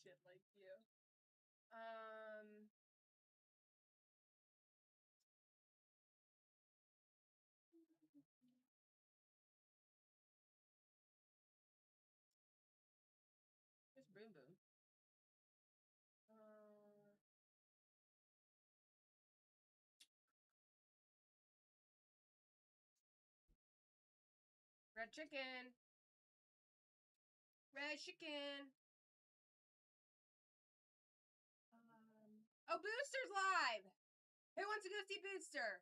shit like you. Here's Boom Boom. Red chicken. Red chicken. Oh, Booster's live. Who wants to go see Booster?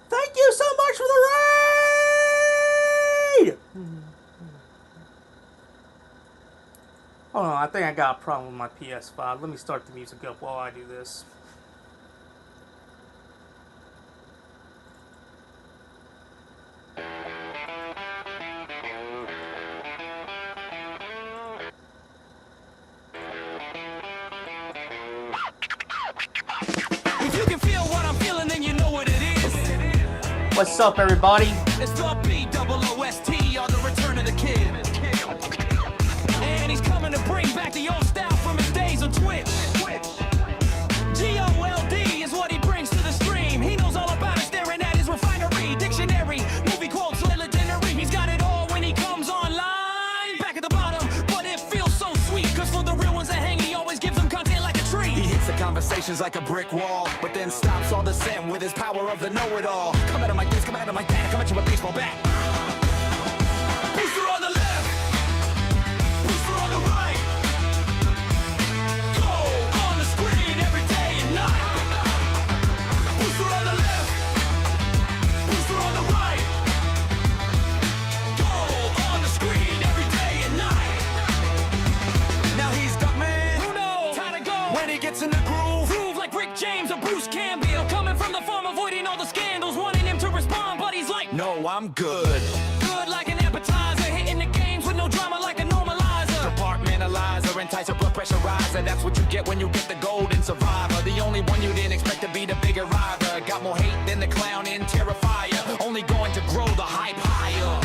Thank you so much for the raid! Hold on, I think I got a problem with my PS5. Let me start the music up while I do this. If you can feel what I'm feeling, then you know what it is. What's up, everybody? It's the B-double-O-S-T on the return of the kid. And he's coming to bring back the old style from his days on Twitch. G-O-L-D is what he brings to the stream. He knows all about it, staring at his refinery. Dictionary, movie quotes, legendary. He's got it all when he comes online. Back at the bottom, but it feels so sweet. Cause for the real ones that hang, he always gives them content like a tree. He hits the conversations like a brick wall, but then stops all the same with his power of the know-it-all. Come at him like this, come at him like that, come at you with baseball bat. Booster on the left, Booster on the right. Go on the screen every day and night. Booster on the left, Booster on the right. Go on the screen every day and night. Now he's got man, who knows how to go when he gets in the groove. Groove like Rick James or Bruce Campbell, coming from the farm, avoiding all the scandals, wanting him to respond, but he's like, no, I'm good. Good like an appetizer, hitting the games with no drama like a normalizer. Compartmentalizer, enticer, blood pressure riser. That's what you get when you get the golden survivor. The only one you didn't expect to be the bigger rider. Got more hate than the clown in Terrifier. Only going to grow the hype higher.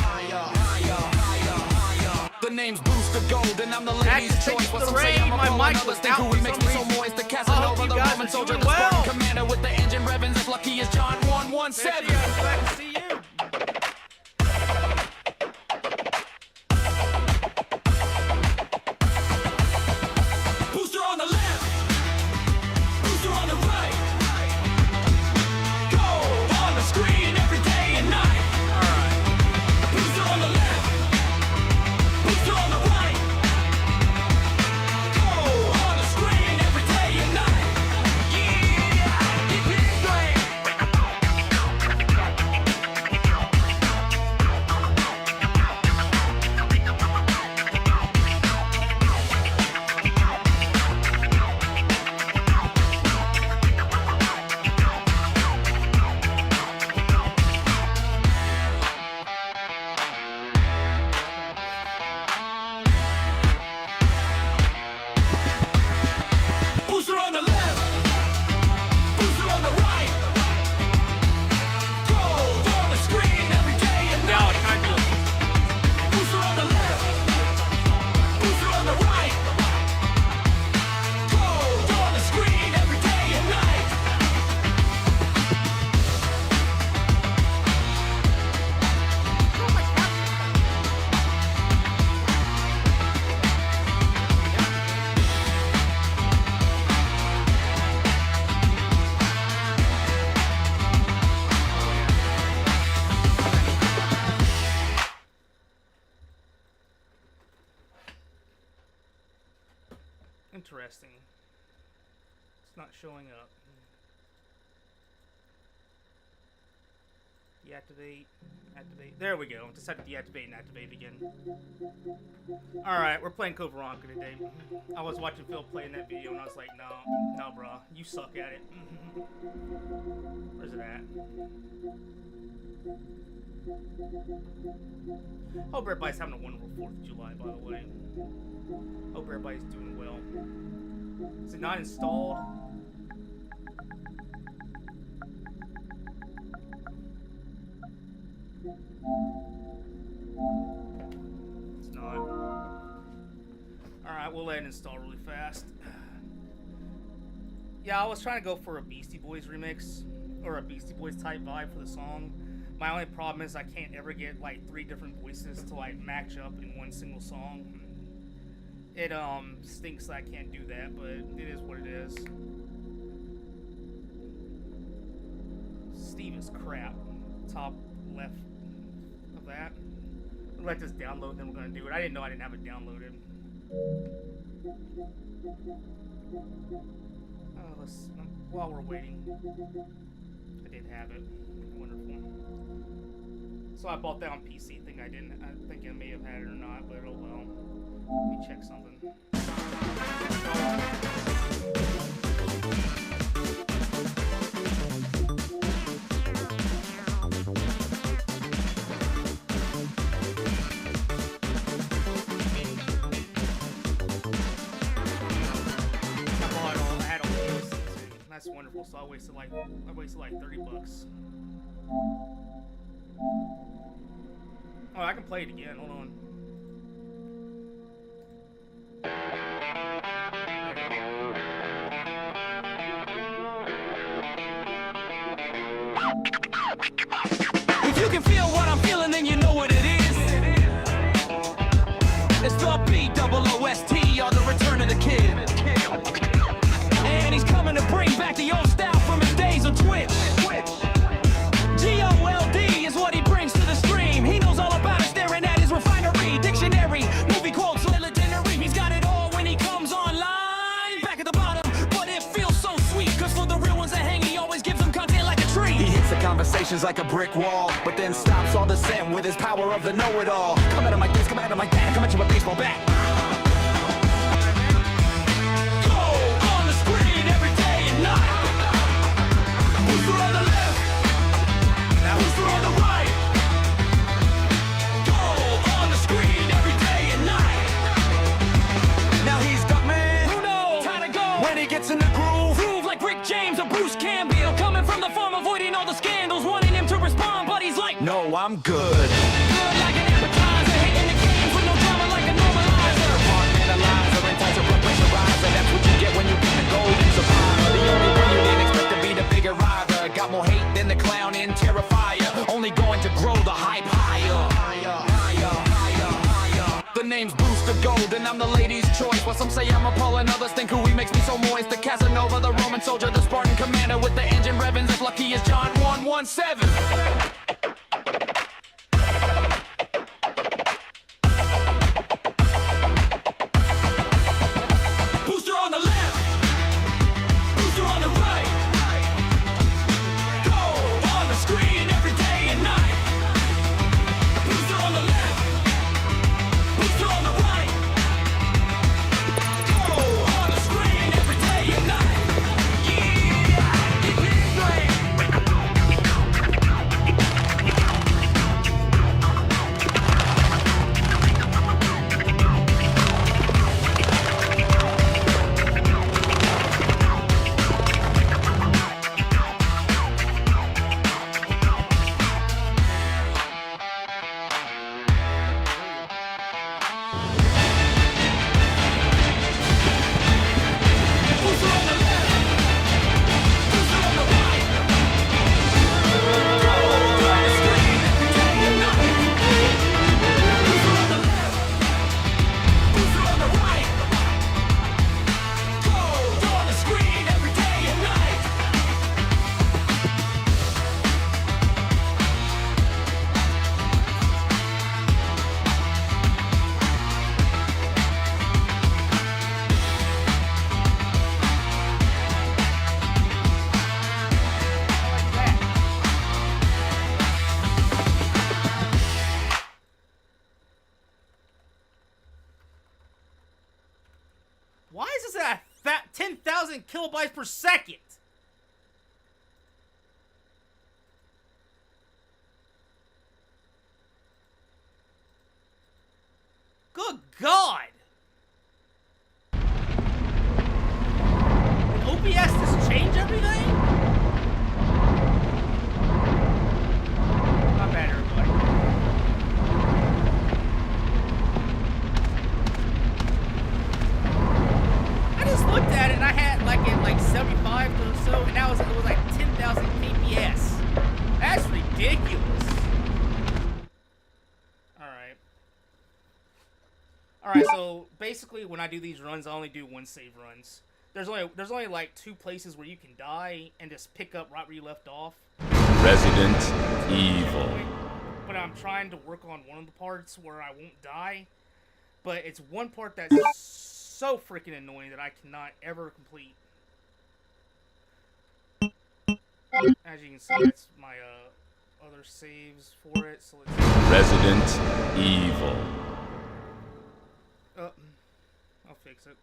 The name's Booster Gold, and I'm the lady's choice. The raid, my mic was out for some reason. The Casanova, the Roman soldier, the Spartan commander with the engine revving as lucky as John 117. Glad to see you. Booster on the left, Booster on the right. Go on the screen every day and night. Booster on the left, Booster on the right. Go on the screen every day and night. Yeah, keep it straight. Interesting. It's not showing up. Deactivate. Activate. There we go. Just had to deactivate and activate again. Alright, we're playing Code Veronica today. I was watching Phil playing that video and I was like, no, bro. You suck at it. Where's it at? Hope everybody's having a wonderful 4th of July, by the way. Hope everybody's doing well. Is it not installed? It's not. Alright, we'll let it install really fast. Yeah, I was trying to go for a Beastie Boys remix, or a Beastie Boys type vibe for the song. My only problem is I can't ever get like 3 different voices to like match up in one single song. It stinks that I can't do that, but it is what it is. Steve is crap. Top left of that. We'll let this download, then we're gonna do it. I didn't know I didn't have it downloaded. While we're waiting, I did have it. Wonderful. So I bought that on PC. I think I may have had it or not, but oh well. Let me check something. That's wonderful. So I wasted like $30. Oh, I can play it again. Hold on. If you can feel what I'm feeling, then you know what it is. It's the B-double-O-S-T, or the return of the kid. And he's coming to bring back the old style from his days on Twitch. G-O-L-D is what he brings to the stream. He knows all about it, staring at his refinery. Dictionary, movie quotes, legendary. He's got it all when he comes online. Back at the bottom, but it feels so sweet. Cause for the real ones that hang, he always gives them content like a tree. He hits the conversations like a brick wall, but then stops all the same with his power of the know-it-all. Come at him like this, come at him like that, come at you with a baseball bat. In the groove like Rick James or Bruce Campbell, coming from the farm, avoiding all the scandals, wanting him to respond, but he's like, no, I'm good. Good like an appetizer, hitting the games with no drama like a normalizer. Analyzer, enticer, blood pressure riser. That's what you get when you get the golden survivor. The only one you didn't expect to be the bigger rider. Got more hate than the clown in Terrifier. Only going to grow the hype higher. The name's Booster Gold and I'm the lady's choice. While some say I'm Apollo, others think who he makes me so moist. The Casanova, the Roman soldier, the Spartan commander with the engine revving as lucky as John 117. Booster on the left, Booster on the right. Go on the screen every day and night. Booster on the left, Booster on the right. Go on the screen every day and night. Yeah, it's big. 10,000 kilobytes per second. Good God. Did OBS just change everything? Not bad, everybody. I just looked at it and I had like it like 75 or so, and now it was like 10,000 kps. That's ridiculous. Alright, so basically when I do these runs, I only do one save runs. There's only like 2 places where you can die and just pick up right where you left off. Resident Evil. But I'm trying to work on one of the parts where I won't die. But it's one part that's so freaking annoying that I cannot ever complete. As you can see, that's my other saves for it. So let's Resident Evil. I'll fix it.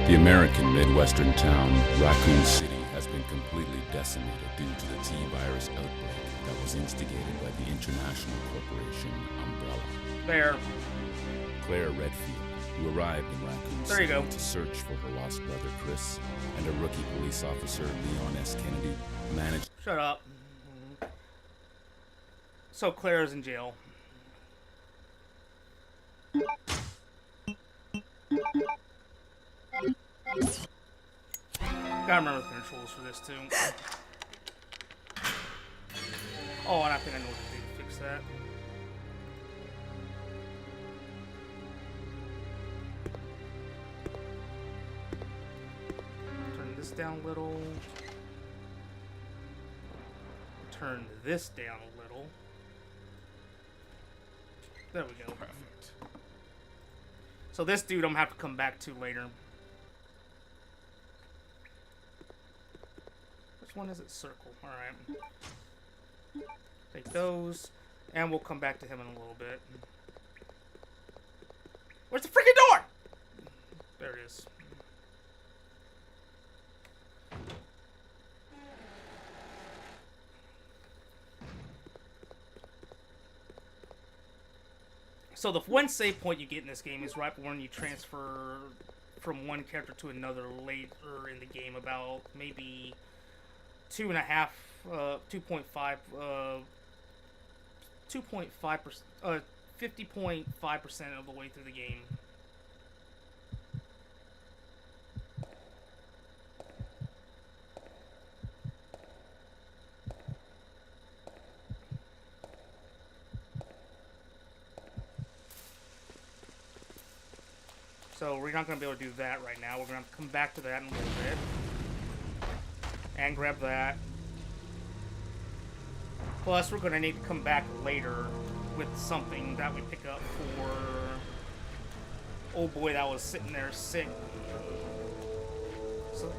The American Midwestern town, Raccoon City, has been completely decimated due to the T-virus outbreak that was instigated by the international corporation Umbrella. There. Claire Redfield, who arrived in Raccoon There you City go. to search for her lost brother Chris, and a rookie police officer, Leon S. Kennedy, managed... Shut up. So Claire's in jail. Gotta remember the controls for this too. Oh, and I think I know what to do to fix that. Turn this down a little. Turn this down a little. There we go. Perfect. So this dude I'm gonna have to come back to later. Which one is it? Circle. Alright. Take those. And we'll come back to him in a little bit. Where's the freaking door? There it is. So the one save point you get in this game is right when you transfer from one character to another later in the game, about maybe 2.5, 2.5, 2.5%, 50.5% of the way through the game. So we're not going to be able to do that right now. We're going to have to come back to that in a little bit. And grab that. Plus, we're going to need to come back later with something that we pick up for old boy that was sitting there sick. So,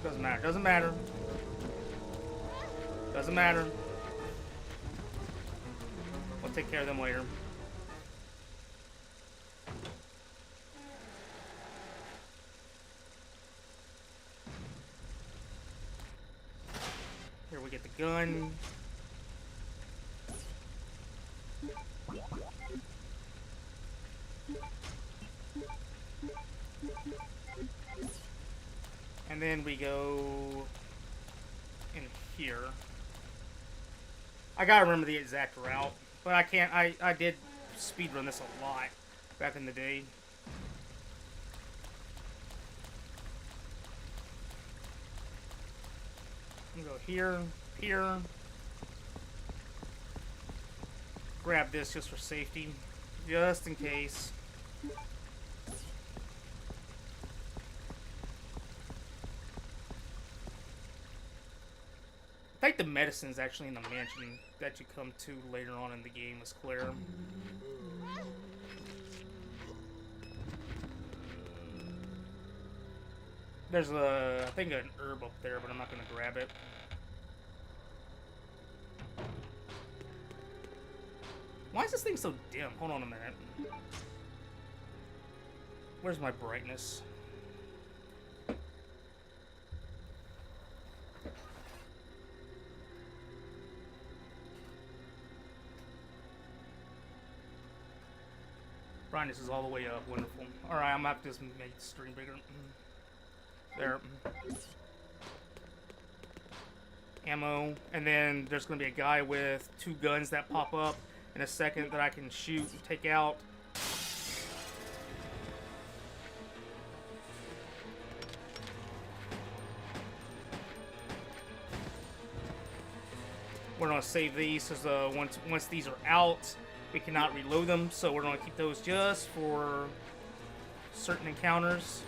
doesn't matter. Doesn't matter. Doesn't matter. We'll take care of them later. Here we get the gun. And then we go in here. I gotta remember the exact route, but I can't. I did speedrun this a lot back in the day. I'm gonna go here, here. Grab this just for safety, just in case. I think the medicine's actually in the mansion that you come to later on in the game, is Claire. There's I think an herb up there, but I'm not gonna grab it. Why is this thing so dim? Hold on a minute. Where's my brightness? Brightness is all the way up. Wonderful. Alright, I'm gonna have to just make the stream bigger. There. Ammo. And then there's gonna be a guy with 2 guns that pop up in a second that I can shoot and take out. We're gonna save these because once these are out, we cannot reload them. So we're gonna keep those just for certain encounters.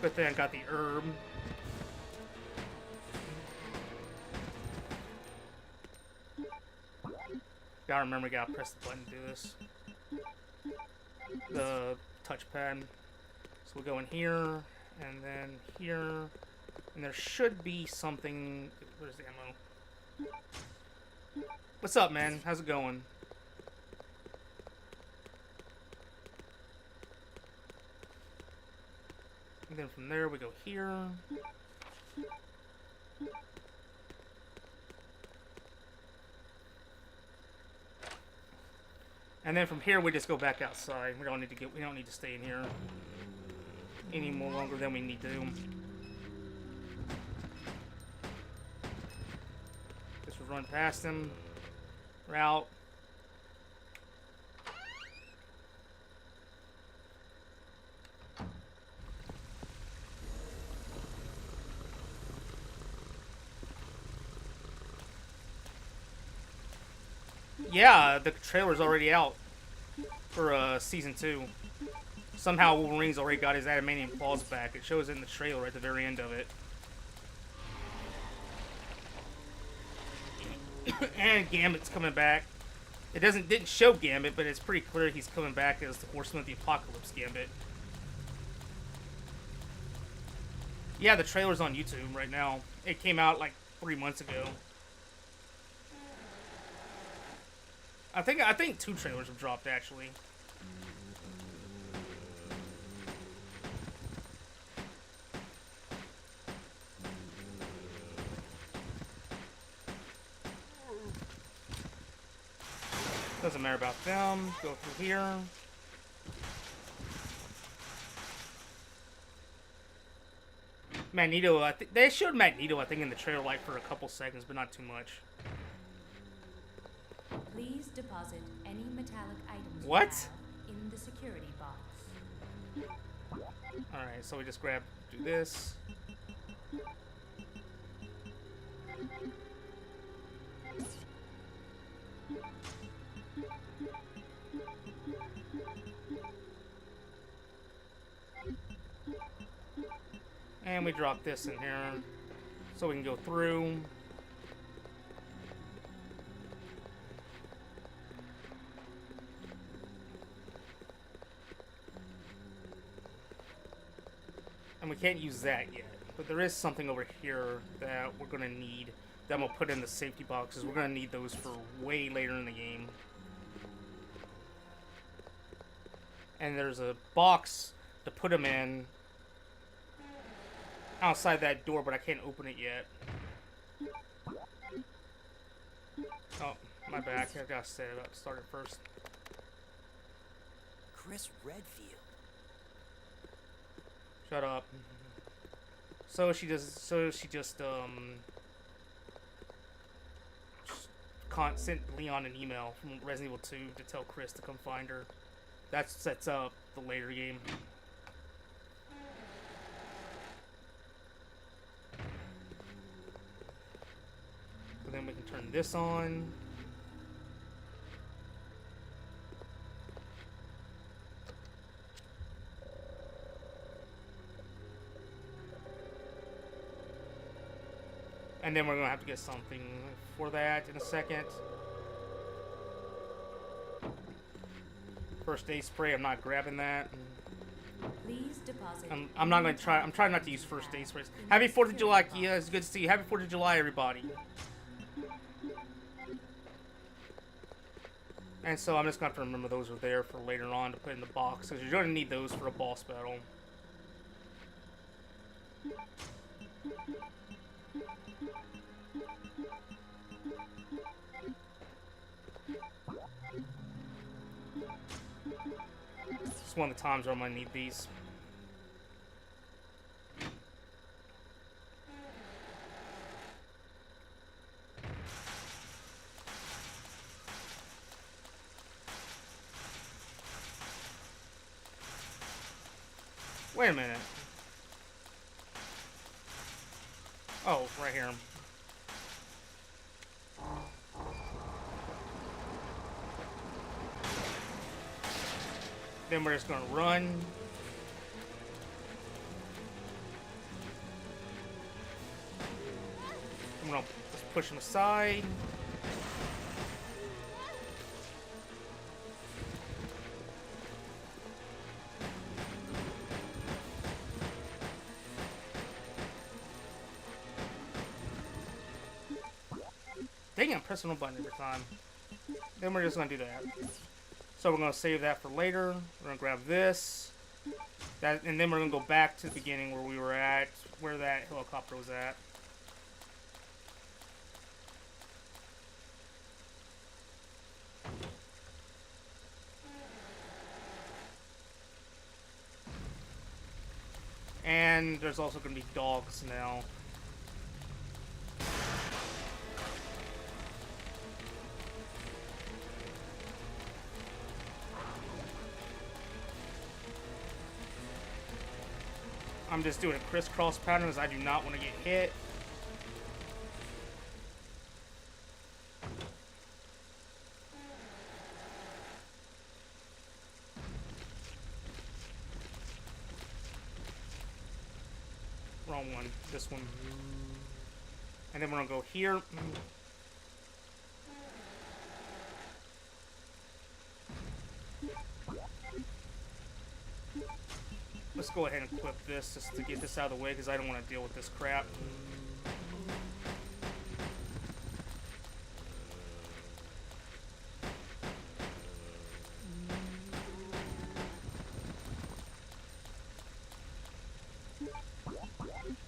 Good thing I got the herb. Gotta remember, gotta press the button to do this. The touchpad. So we'll go in here, and then here. And there should be something. Where's the ammo? What's up, man? How's it going? And then from there we go here. And then from here we just go back outside. We don't need to stay in here any more longer than we need to. Just run past him. We're out. Yeah, the trailer's already out for season 2. Somehow Wolverine's already got his adamantium claws back. It shows it in the trailer at the very end of it. And Gambit's coming back. It didn't show Gambit, but it's pretty clear he's coming back as the Horseman of the Apocalypse Gambit. Yeah, the trailer's on YouTube right now. It came out like 3 months ago. I think 2 trailers have dropped actually. Doesn't matter about them. Go through here. Magneto, they showed Magneto, I think, in the trailer like for a couple seconds, but not too much. Please deposit any metallic items What? you have in the security box. Alright, so we just do this. And we drop this in here so we can go through. And we can't use that yet. But there is something over here that we're going to need that I'm going to put in the safety boxes. We're going to need those for way later in the game. And there's a box to put them in outside that door, but I can't open it yet. Oh, my bad. I gotta say about started first. Chris Redfield. Shut up. So she just sent Leon an email from Resident Evil 2 to tell Chris to come find her. That sets up the later game. So then we can turn this on. And then we're gonna have to get something for that in a second. First aid spray, I'm not grabbing that. Please deposit. I'm not gonna try. I'm trying not to use first aid sprays. Happy 4th of July, Kia. It's good to see you. Happy 4th of July, everybody. And so I'm just gonna have to remember those are there for later on to put in the box, because you're gonna need those for a boss battle. It's one of the times where I'm gonna need these. Wait a minute. Oh, right here. Then we're just gonna run. I'm gonna just push him aside. Dang it, I'm pressing the button every time. Then we're just gonna do that. So we're gonna save that for later. We're gonna grab this. That, and then we're gonna go back to the beginning where we were at, where that helicopter was at. And there's also gonna be dogs now. I'm just doing a crisscross pattern because I do not want to get hit. Wrong one. This one. And then we're going to go here. Let's go ahead and equip this just to get this out of the way because I don't want to deal with this crap.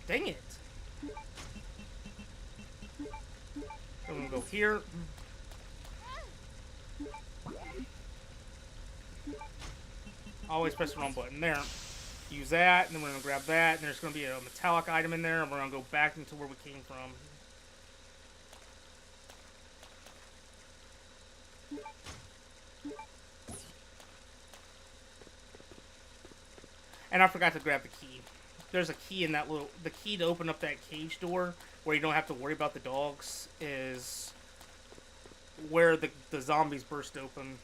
Dang it! I'm gonna go here. Always press the wrong button there. Use that, and then we're going to grab that, and there's going to be a metallic item in there, and we're going to go back into where we came from. And I forgot to grab the key. There's a key in that little... The key to open up that cage door, where you don't have to worry about the dogs, is where the zombies burst open.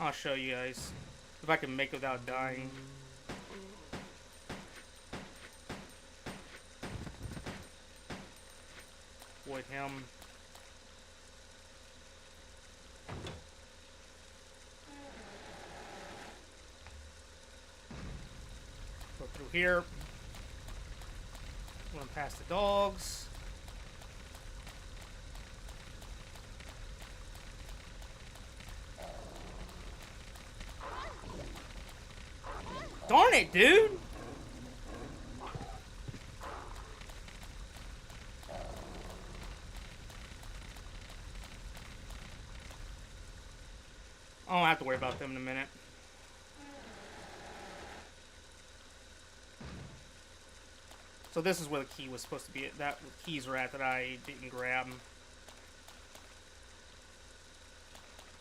I'll show you guys if I can make it without dying. Avoid him. Go through here. Run past the dogs. Darn it, dude! I don't have to worry about them in a minute. So this is where the key was supposed to be. That the keys were at that I didn't grab.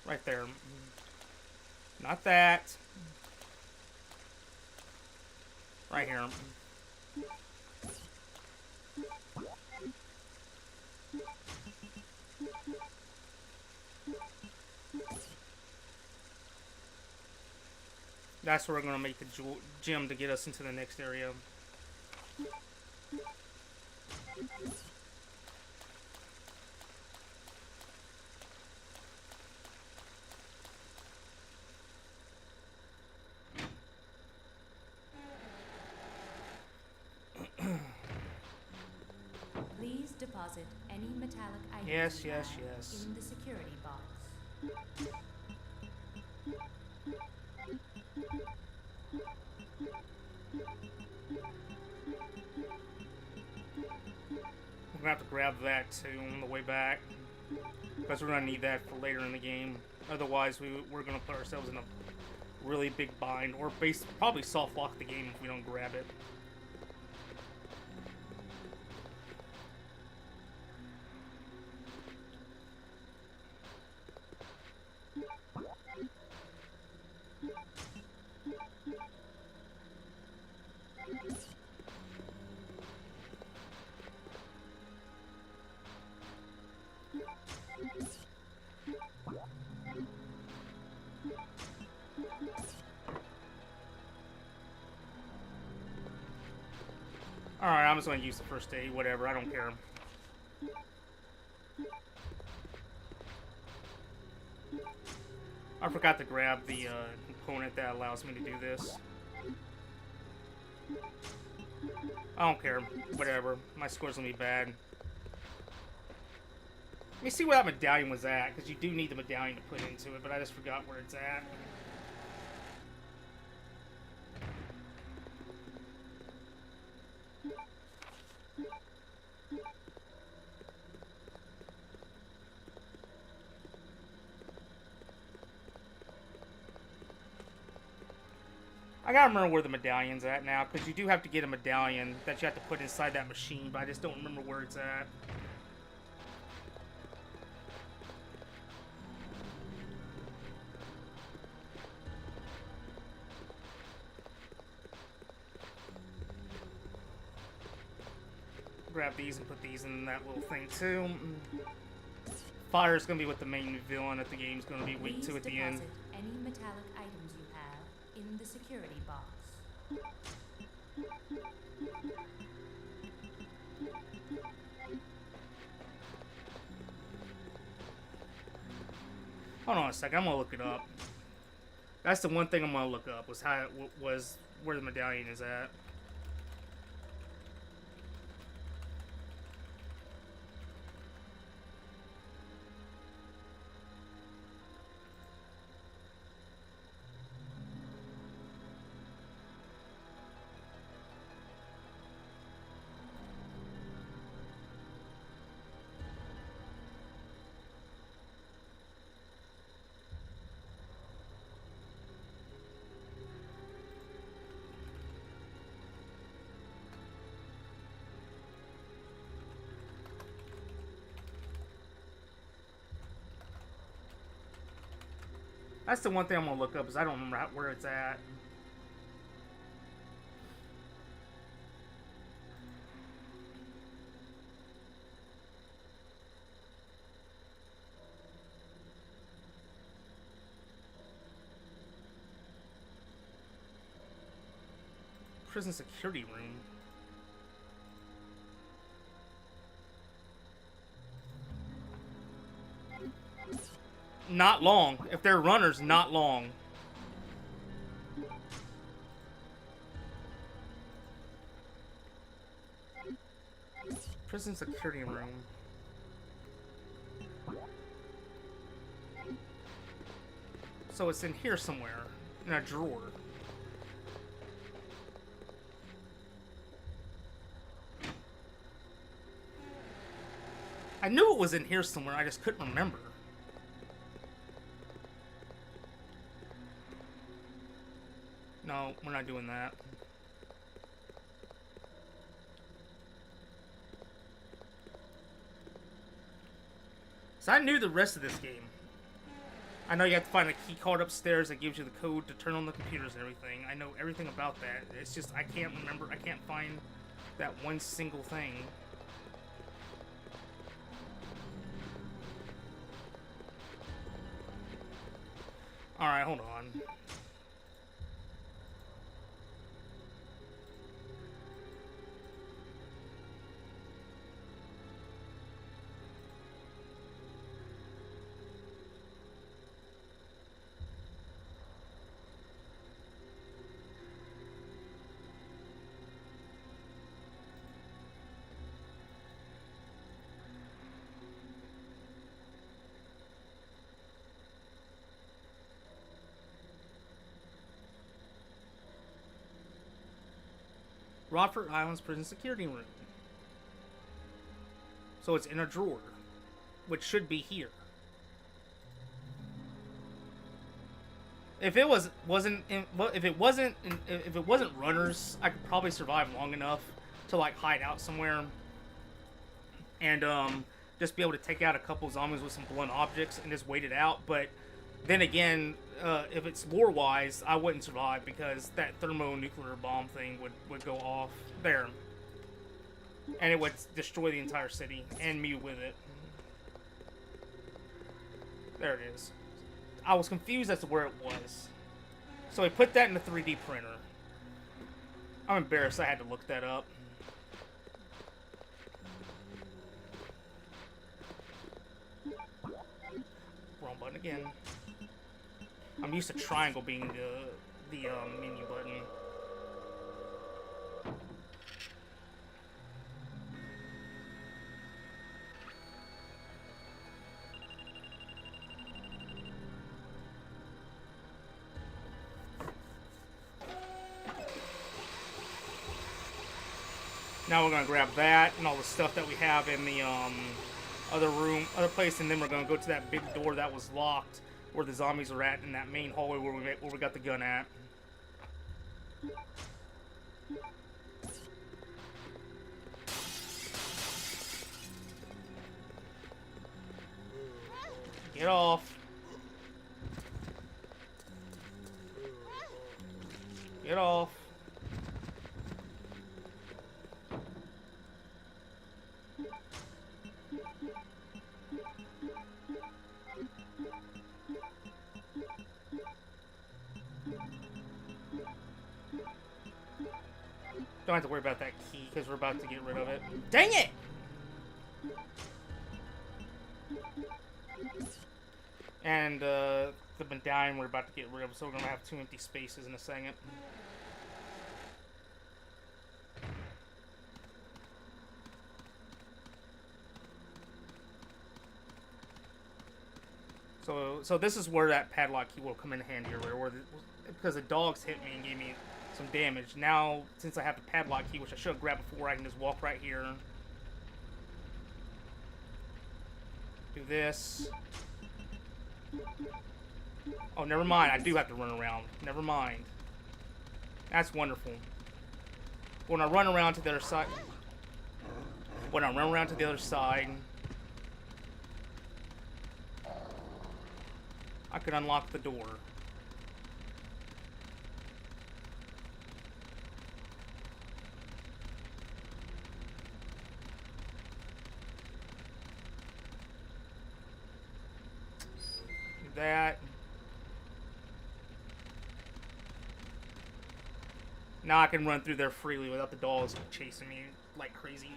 Right there. Not that. Right here. That's where we're going to make the gem to get us into the next area. Please deposit any metallic items Yes, you yes, have yes. in the security box. We're gonna have to grab that too on the way back, because we're gonna need that for later in the game. Otherwise, we're gonna put ourselves in a really big bind, or probably soft lock the game if we don't grab it. Alright, I'm just gonna use the first aid, whatever, I don't care. I forgot to grab the component that allows me to do this. I don't care, whatever, my score's gonna be bad. Let me see where that medallion was at, because you do need the medallion to put into it, but I just forgot where it's at. I gotta remember where the medallion's at now, because you do have to get a medallion that you have to put inside that machine, but I just don't remember where it's at. Grab these and put these in that little thing too. Fire's gonna be what the main villain at the game's gonna be weak to at the end. Deposit any metallic items you have in the security box. Hold on a second, I'm gonna look it up. That's the one thing I'm gonna look up, was where the medallion is at. That's the one thing I'm gonna look up, is I don't remember where it's at. Prison security room. Not long. If they're runners, not long. Prison security room. So it's in here somewhere. In a drawer. I knew it was in here somewhere, I just couldn't remember. No, we're not doing that. So I knew the rest of this game. I know you have to find a key card upstairs that gives you the code to turn on the computers and everything. I know everything about that. It's just I can't remember. I can't find that one single thing. Alright, hold on. Rockford Island's prison security room. So it's in a drawer, which should be here. If it wasn't runners, I could probably survive long enough to like hide out somewhere and just be able to take out a couple zombies with some blunt objects and just wait it out. But then again, if it's lore wise, I wouldn't survive because that thermonuclear bomb thing would go off there, and it would destroy the entire city and me with it. There it is. I was confused as to where it was. So we put that in the 3D printer. I'm embarrassed I had to look that up. Wrong button again. I'm used to triangle being the menu button. Now we're gonna grab that and all the stuff that we have in the other place, and then we're gonna go to that big door that was locked, where the zombies are at, in that main hallway where we got the gun at. Get off. Get off. Don't have to worry about that key because we're about to get rid of it. Dang it! And the medallion we're about to get rid of, so we're gonna have 2 empty spaces in a second. So this is where that padlock key will come in handy, because the dogs hit me and gave me some damage. Now, since I have the padlock key, which I should have grabbed before, I can just walk right here. Do this. Oh, never mind. I do have to run around. Never mind. That's wonderful. When I run around to the other side... I could unlock the door. Do that. Now I can run through there freely without the dogs chasing me like crazy.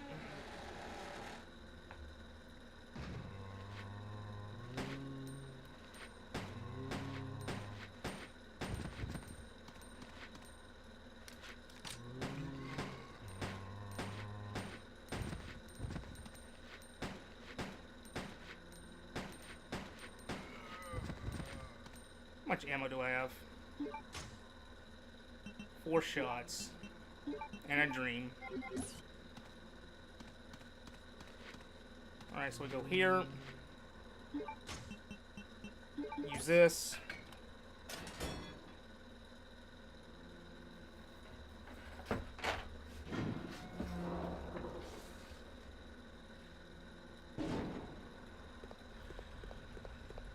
How much ammo do I have? 4 shots. And a dream. Alright, so we go here. Use this.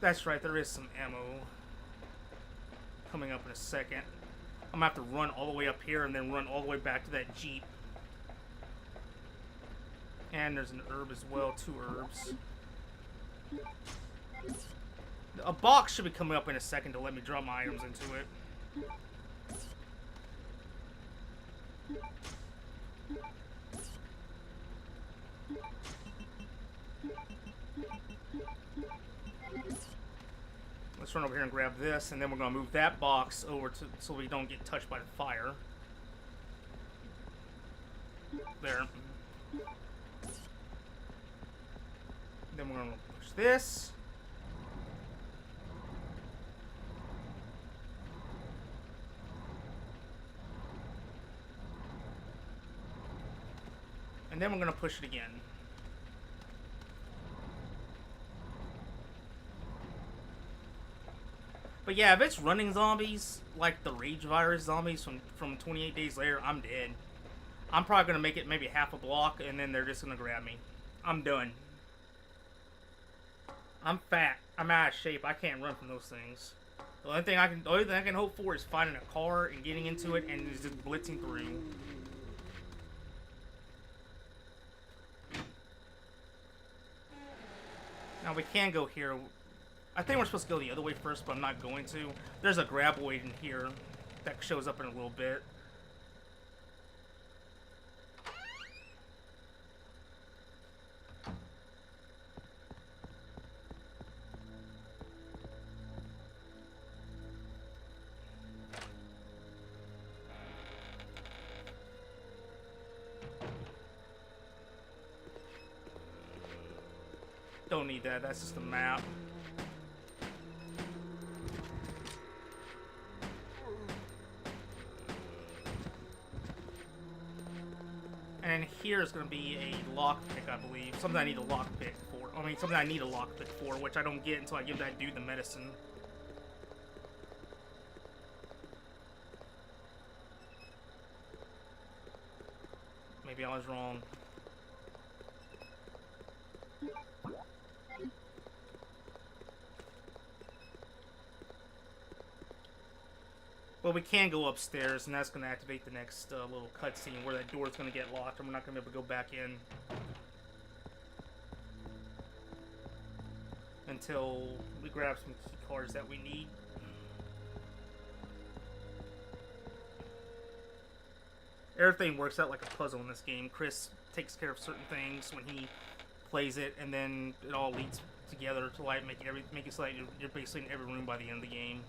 That's right, there is some ammo coming up in a second. I'm gonna have to run all the way up here and then run all the way back to that Jeep. And there's an herb as well, 2 herbs. A box should be coming up in a second to let me drop my items into it. Let's run over here and grab this, and then we're going to move that box over to so we don't get touched by the fire. There. Then we're going to push this. And then we're gonna push it again. But yeah, if it's running zombies, like the Rage Virus zombies from 28 Days Later, I'm dead. I'm probably gonna make it maybe half a block, and then they're just gonna grab me. I'm done. I'm fat. I'm out of shape. I can't run from those things. The only thing I can hope for is finding a car and getting into it and just blitzing through. Now we can go here. I think we're supposed to go the other way first, but I'm not going to. There's a graboid in here that shows up in a little bit. Don't need that, that's just a map. And here is going to be a lockpick, I believe. Something I need a lockpick for. I mean, something I need a lockpick for, which I don't get until I give that dude the medicine. Maybe I was wrong. Well, we can go upstairs, and that's going to activate the next little cutscene where that door is going to get locked, and we're not going to be able to go back in until we grab some key cards that we need. Everything works out like a puzzle in this game. Chris takes care of certain things when he plays it, and then it all leads together to like make it so like you're basically in every room by the end of the game.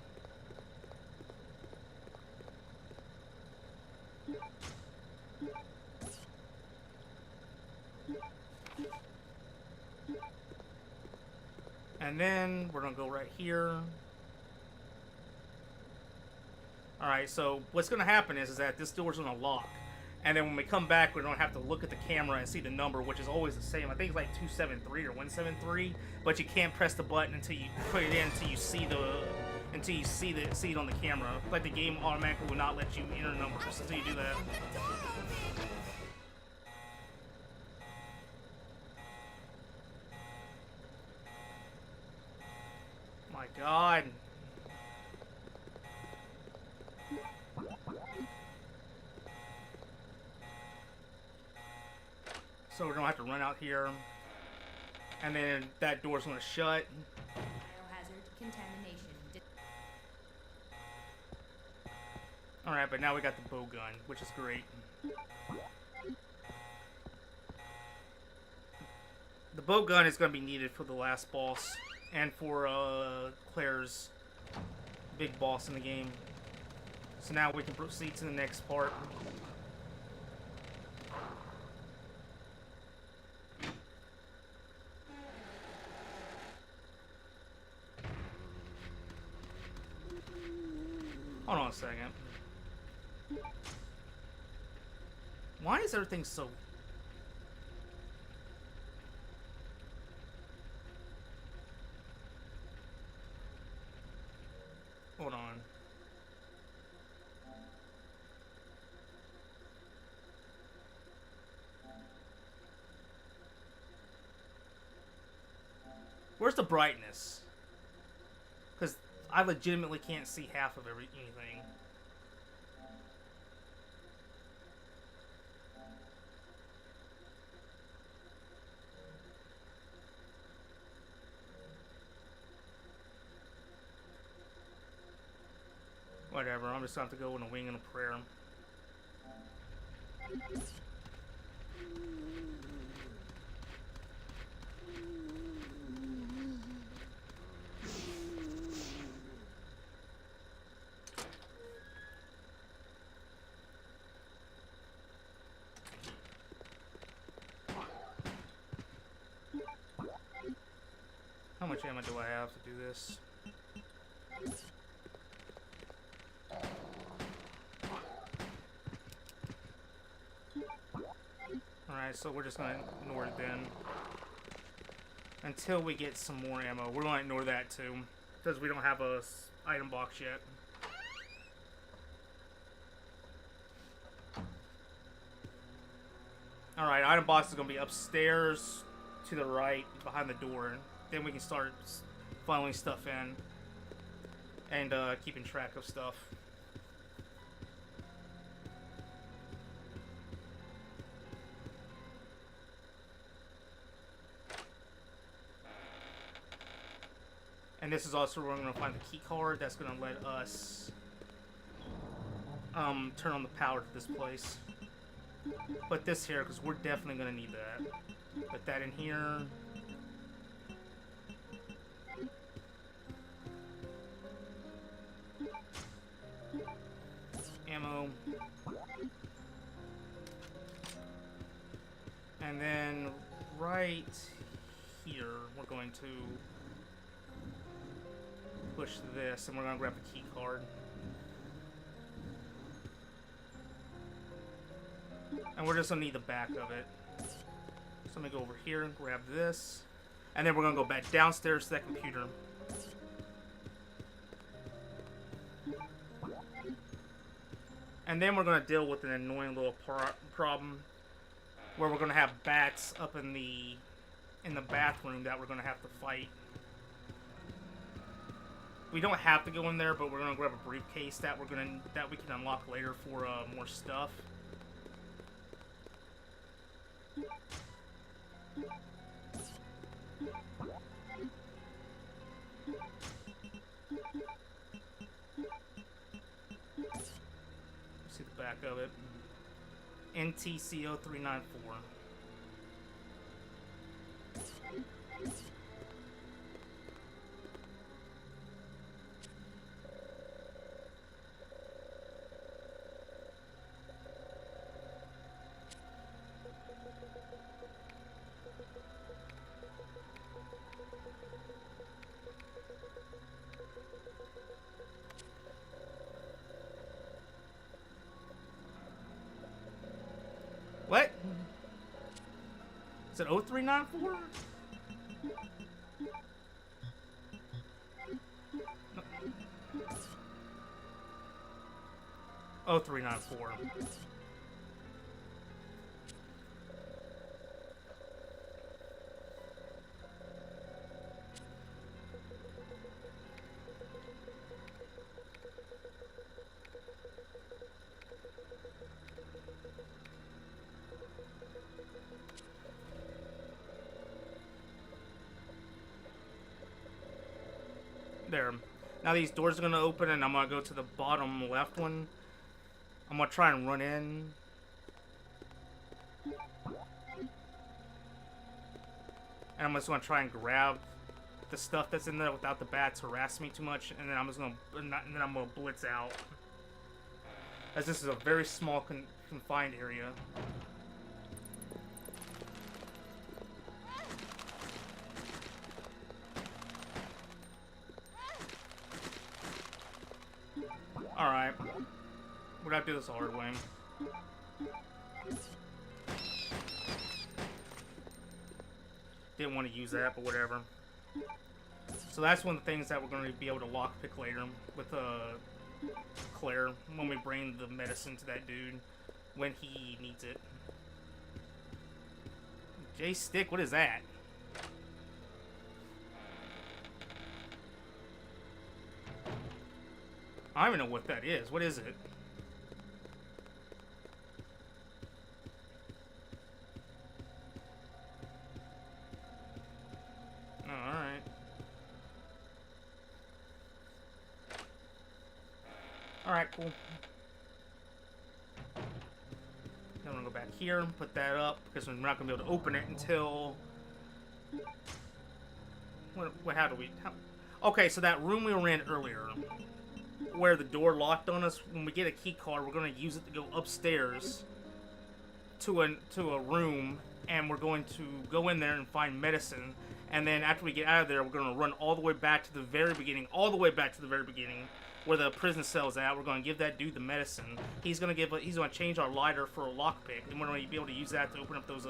And then we're gonna go right here. Alright, so what's gonna happen is that this door's gonna lock. And then when we come back, we're gonna have to look at the camera and see the number, which is always the same. I think it's like 273 or 173, but you can't press the button until you put it in until you see it on the camera. Like the game automatically will not let you enter numbers until you do that. My God. So we're gonna have to run out here, and then that door's gonna shut. Biohazard contamination. Alright, but now we got the bow gun, which is great. The bow gun is gonna be needed for the last boss, and for Claire's big boss in the game. So now we can proceed to the next part. Hold on a second. Why is everything so... Hold on. Where's the brightness? Because I legitimately can't see half of anything. Whatever, I'm just gonna have to go in a wing and a prayer. How much ammo do I have to do this? Alright, Alright, so we're just gonna ignore it then. Until we get some more ammo. We're gonna ignore that too. Because we don't have a item box yet. Alright, item box is gonna be upstairs to the right, behind the door. Then we can start funneling stuff in. And keeping track of stuff. And this is also where we're going to find the key card that's going to let us turn on the power to this place. Put this here because we're definitely going to need that. Put that in here. Ammo. And then right here, we're going to push this, and we're gonna grab the key card. And we're just gonna need the back of it. So let me go over here and grab this. And then we're gonna go back downstairs to that computer. And then we're gonna deal with an annoying little problem where we're gonna have bats up in the bathroom that we're gonna have to fight. We don't have to go in there, but we're gonna grab a briefcase that we can unlock later for more stuff. See the back of it. NTCO394. What? Is it 0394? No. 0394. There. Now these doors are going to open, and I'm going to go to the bottom left one. I'm going to try and run in. And I'm just going to try and grab the stuff that's in there without the bats harassing me too much, and then I'm just going to blitz out. As this is a very small confined area. Alright. We're gonna do this the hard way. Didn't want to use that, but whatever. So that's one of the things that we're going to be able to lockpick later with Claire when we bring the medicine to that dude when he needs it. J-Stick, what is that? I don't even know what that is. What is it? Oh, alright. Alright, cool. Then I'm gonna go back here and put that up because we're not gonna be able to open it until... How do we... Okay, so that room we were in earlier, where the door locked on us, when we get a key card, we're going to use it to go upstairs to a room, and we're going to go in there and find medicine, and then after we get out of there, we're going to run all the way back to the very beginning, where the prison cell's at. We're gonna give that dude the medicine. He's gonna change our lighter for a lockpick, and we're gonna be able to use that to open up those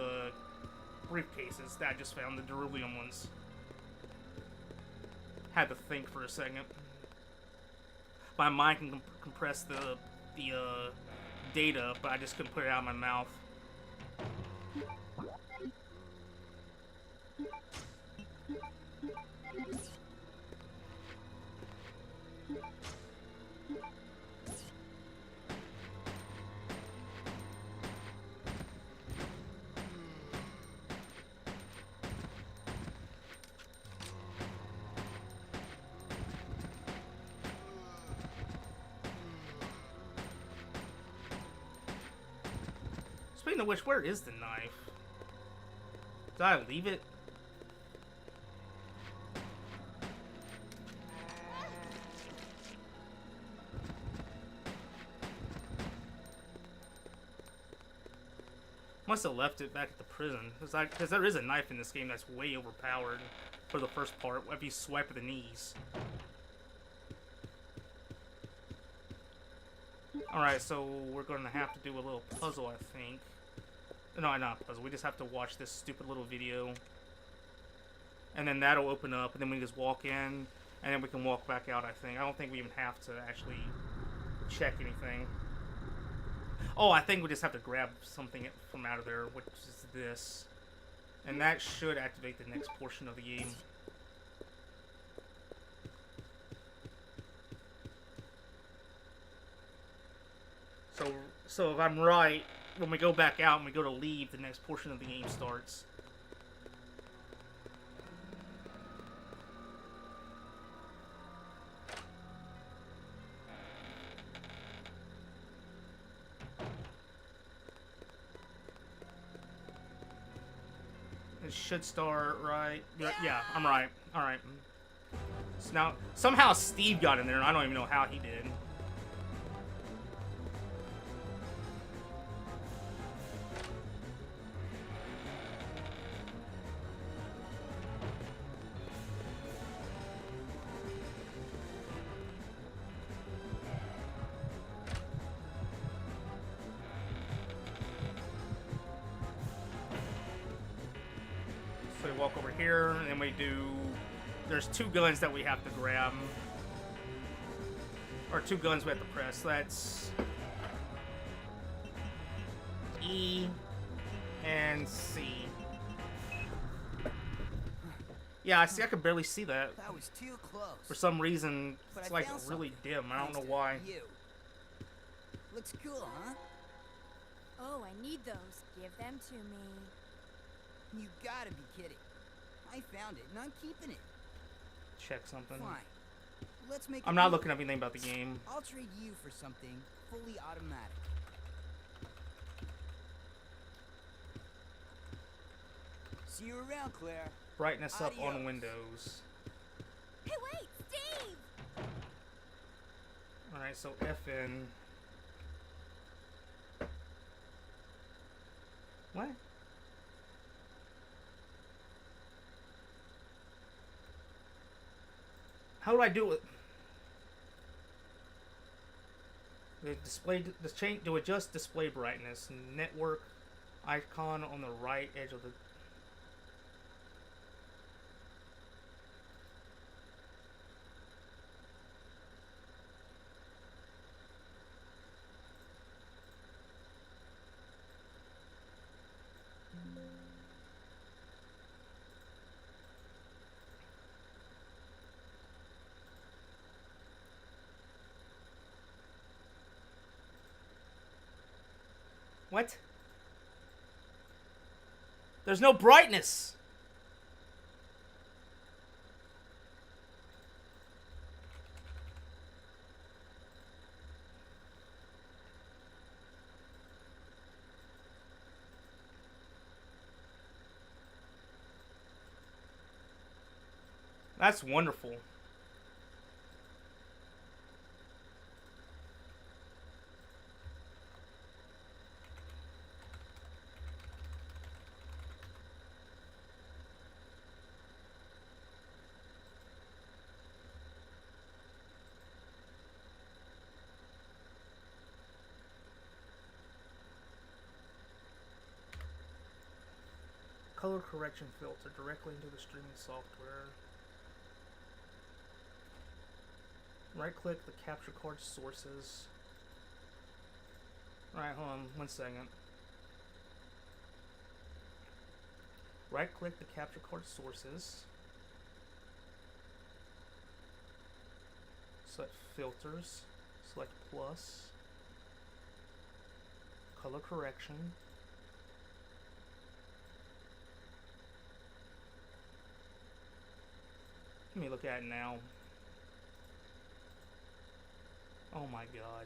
briefcases that I just found, the beryllium ones. Had to think for a second. My mind can compress the data, but I just couldn't put it out of my mouth. Speaking of which, where is the knife? Did I leave it? Must have left it back at the prison. Because there is a knife in this game that's way overpowered for the first part, if you swipe at the knees. Alright, so we're going to have to do a little puzzle, I think. No, not a puzzle. We just have to watch this stupid little video. And then that'll open up, and then we just walk in, and then we can walk back out, I think. I don't think we even have to actually check anything. Oh, I think we just have to grab something from out of there, which is this. And that should activate the next portion of the game. So if I'm right, when we go back out and we go to leave, the next portion of the game starts. It should start right. Yeah, I'm right. All right. So now somehow Steve got in there, and I don't even know how he did. So we walk over here, and then we do... There's two guns that we have to grab. Or two guns we have to press. That's... E and C. Yeah, I see. I could barely see that. That was too close. For some reason, But it's I like found really something. dim. I don't know Thanks to why. You. Looks cool, huh? Oh, I need those. Give them to me. You gotta be kidding. I found it, and I'm keeping it. Check something. Fine. Let's make. I'm not looking up anything about the game. I'll trade you for something fully automatic. See you around, Claire. Brightness up on Adios. Windows. Hey, wait, Steve! Alright, so FN. What? How do I do it? The display, the change, to adjust display brightness, network icon on the right edge of the. What? There's no brightness. That's wonderful. color correction filter directly into the streaming software. Right click the capture card sources. Alright, hold on 1 second. Right click the capture card sources. Select filters. Select plus. Color correction. Let me look at it now. Oh my god.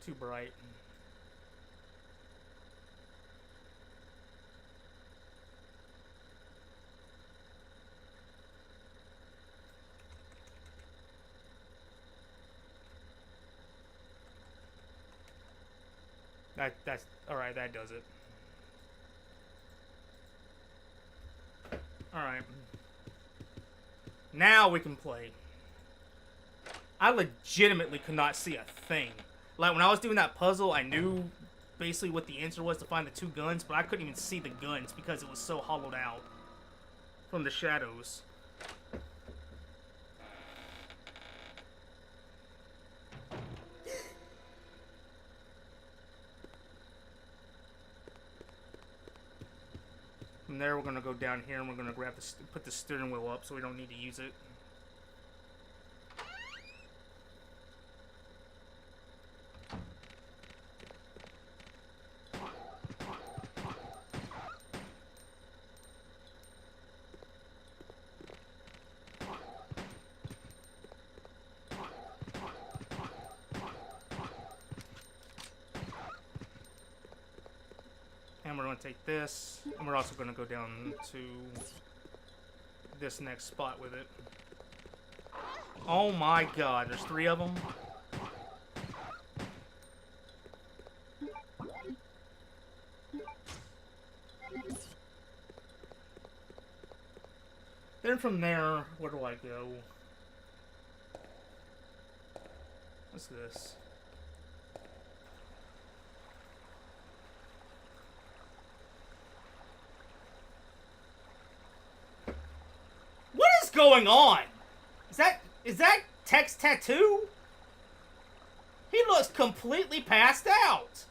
Too bright. That's alright, that does it. Alright. Now we can play. I legitimately could not see a thing. Like, when I was doing that puzzle, I knew basically what the answer was to find the 2 guns, but I couldn't even see the guns because it was so hollowed out from the shadows. From there, we're gonna go down here and we're gonna grab put the steering wheel up so we don't need to use it. And we're going to take this, and we're also going to go down to this next spot with it. Oh my god, there's 3 of them? Then from there, where do I go? What's this? What is going on? Is that Text Tattoo? He looks completely passed out.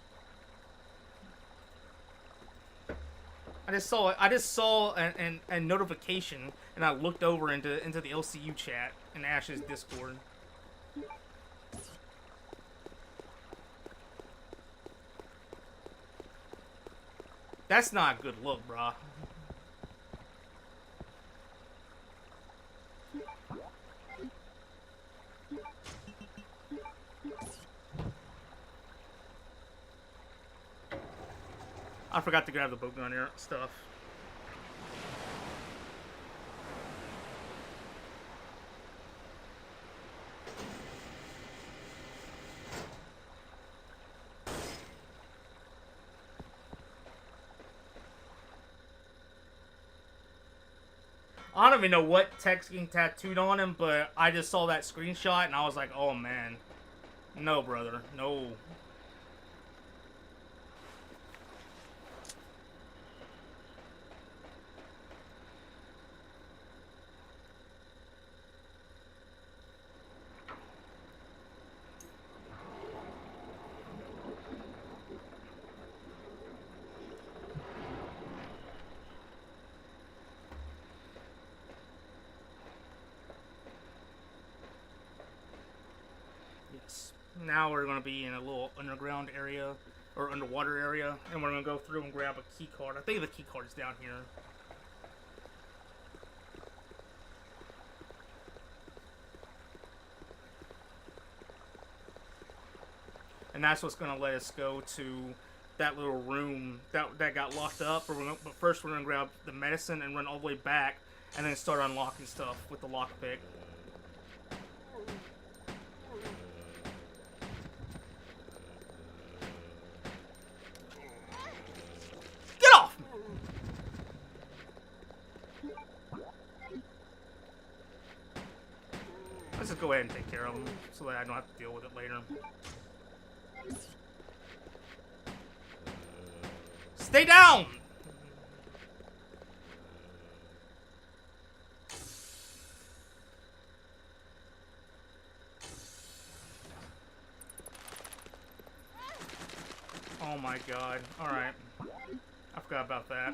I just saw a notification, and I looked over into the LCU chat in Ash's Discord. That's not a good look, brah. I forgot to grab the boat gun here stuff. I don't even know what text getting tattooed on him, but I just saw that screenshot and I was like, oh man. No, brother. No. Now we're going to be in a little underground area, or underwater area, and we're going to go through and grab a key card. I think the key card is down here. And that's what's going to let us go to that little room that got locked up. But first we're going to grab the medicine and run all the way back, and then start unlocking stuff with the lockpick. Let's just go ahead and take care of them so that I don't have to deal with it later. Stay down! Oh my god. Alright. I forgot about that.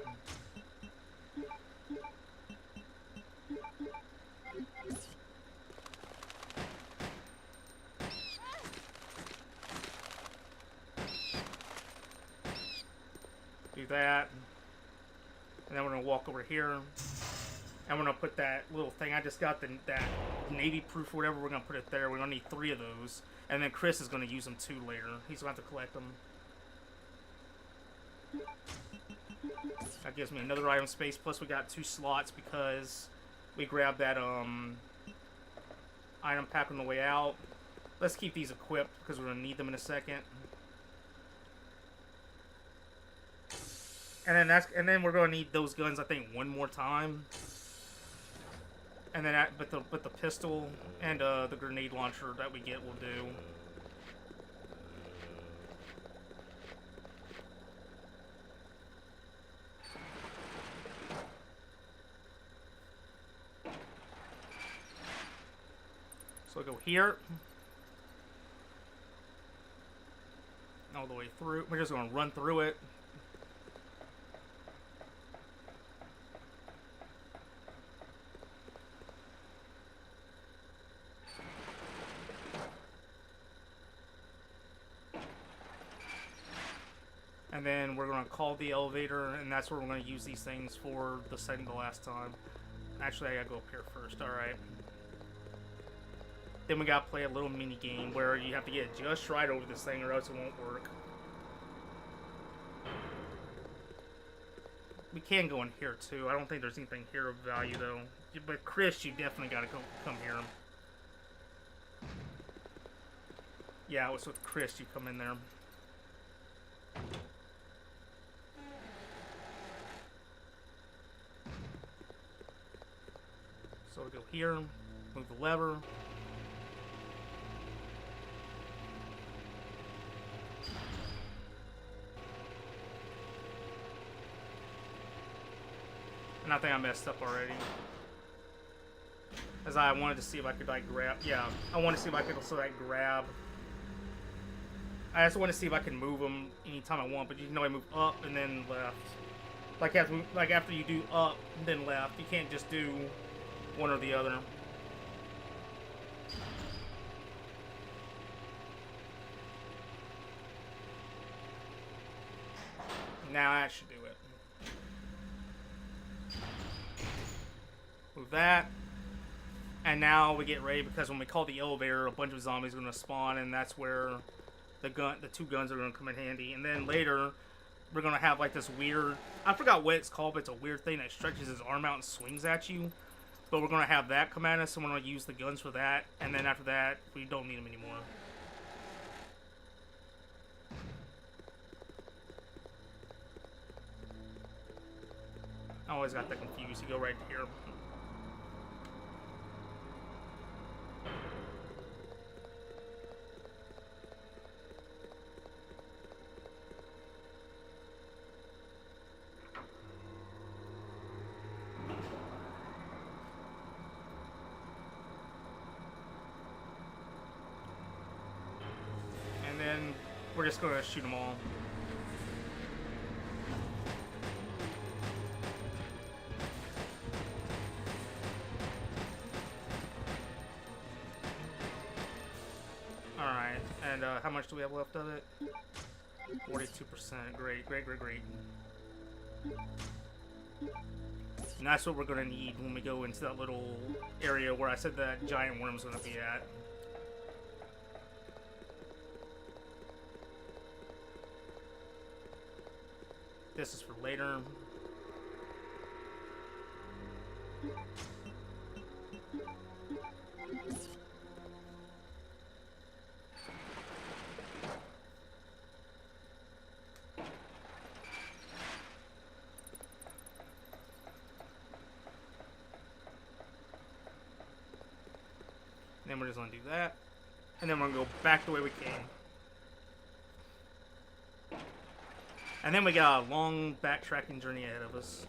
Do that. And then we're gonna walk over here. And we're gonna put that little thing I just got, that navy proof or whatever, we're gonna put it there. We're gonna need 3 of those. And then Chris is gonna use them too later. He's gonna have to collect them. That gives me another item space, plus we got 2 slots because we grabbed that item pack on the way out. Let's keep these equipped because we're gonna need them in a second. And then we're gonna need those guns, I think, one more time. And then but the pistol and the grenade launcher that we get will do. So we go here. All the way through. We're just gonna run through it. And then we're going to call the elevator, and that's where we're going to use these things for the second to last time. Actually, I got to go up here first. Alright. Then we got to play a little mini game where you have to get just right over this thing or else it won't work. We can go in here too. I don't think there's anything here of value though. But Chris, you definitely got to come here. Yeah, it was with Chris you come in there. So we go here, move the lever. And I think I messed up already. As I wanted to see if I could like grab, yeah, I want to see if I could also like grab. I just want to see if I can move them anytime I want, but you can only move up and then left. Like after you do up and then left, you can't just do one or the other. Now that should do it. Move that. And now we get ready because when we call the elevator, a bunch of zombies are going to spawn, and that's where the 2 guns are going to come in handy. And then later, we're going to have like this weird, I forgot what it's called, but it's a weird thing that stretches his arm out and swings at you. But we're going to have that come at us, and we're going to use the guns for that. And then after that, we don't need them anymore. I always got that confused. You go right here. And then we're just going to shoot them all. Alright, and how much do we have left of it? 42%. Great, great, great, great. And that's what we're going to need when we go into that little area where I said that giant worm's going to be at. This is for later. And then we're just going to do that. And then we're going to go back the way we came. And then we got a long backtracking journey ahead of us.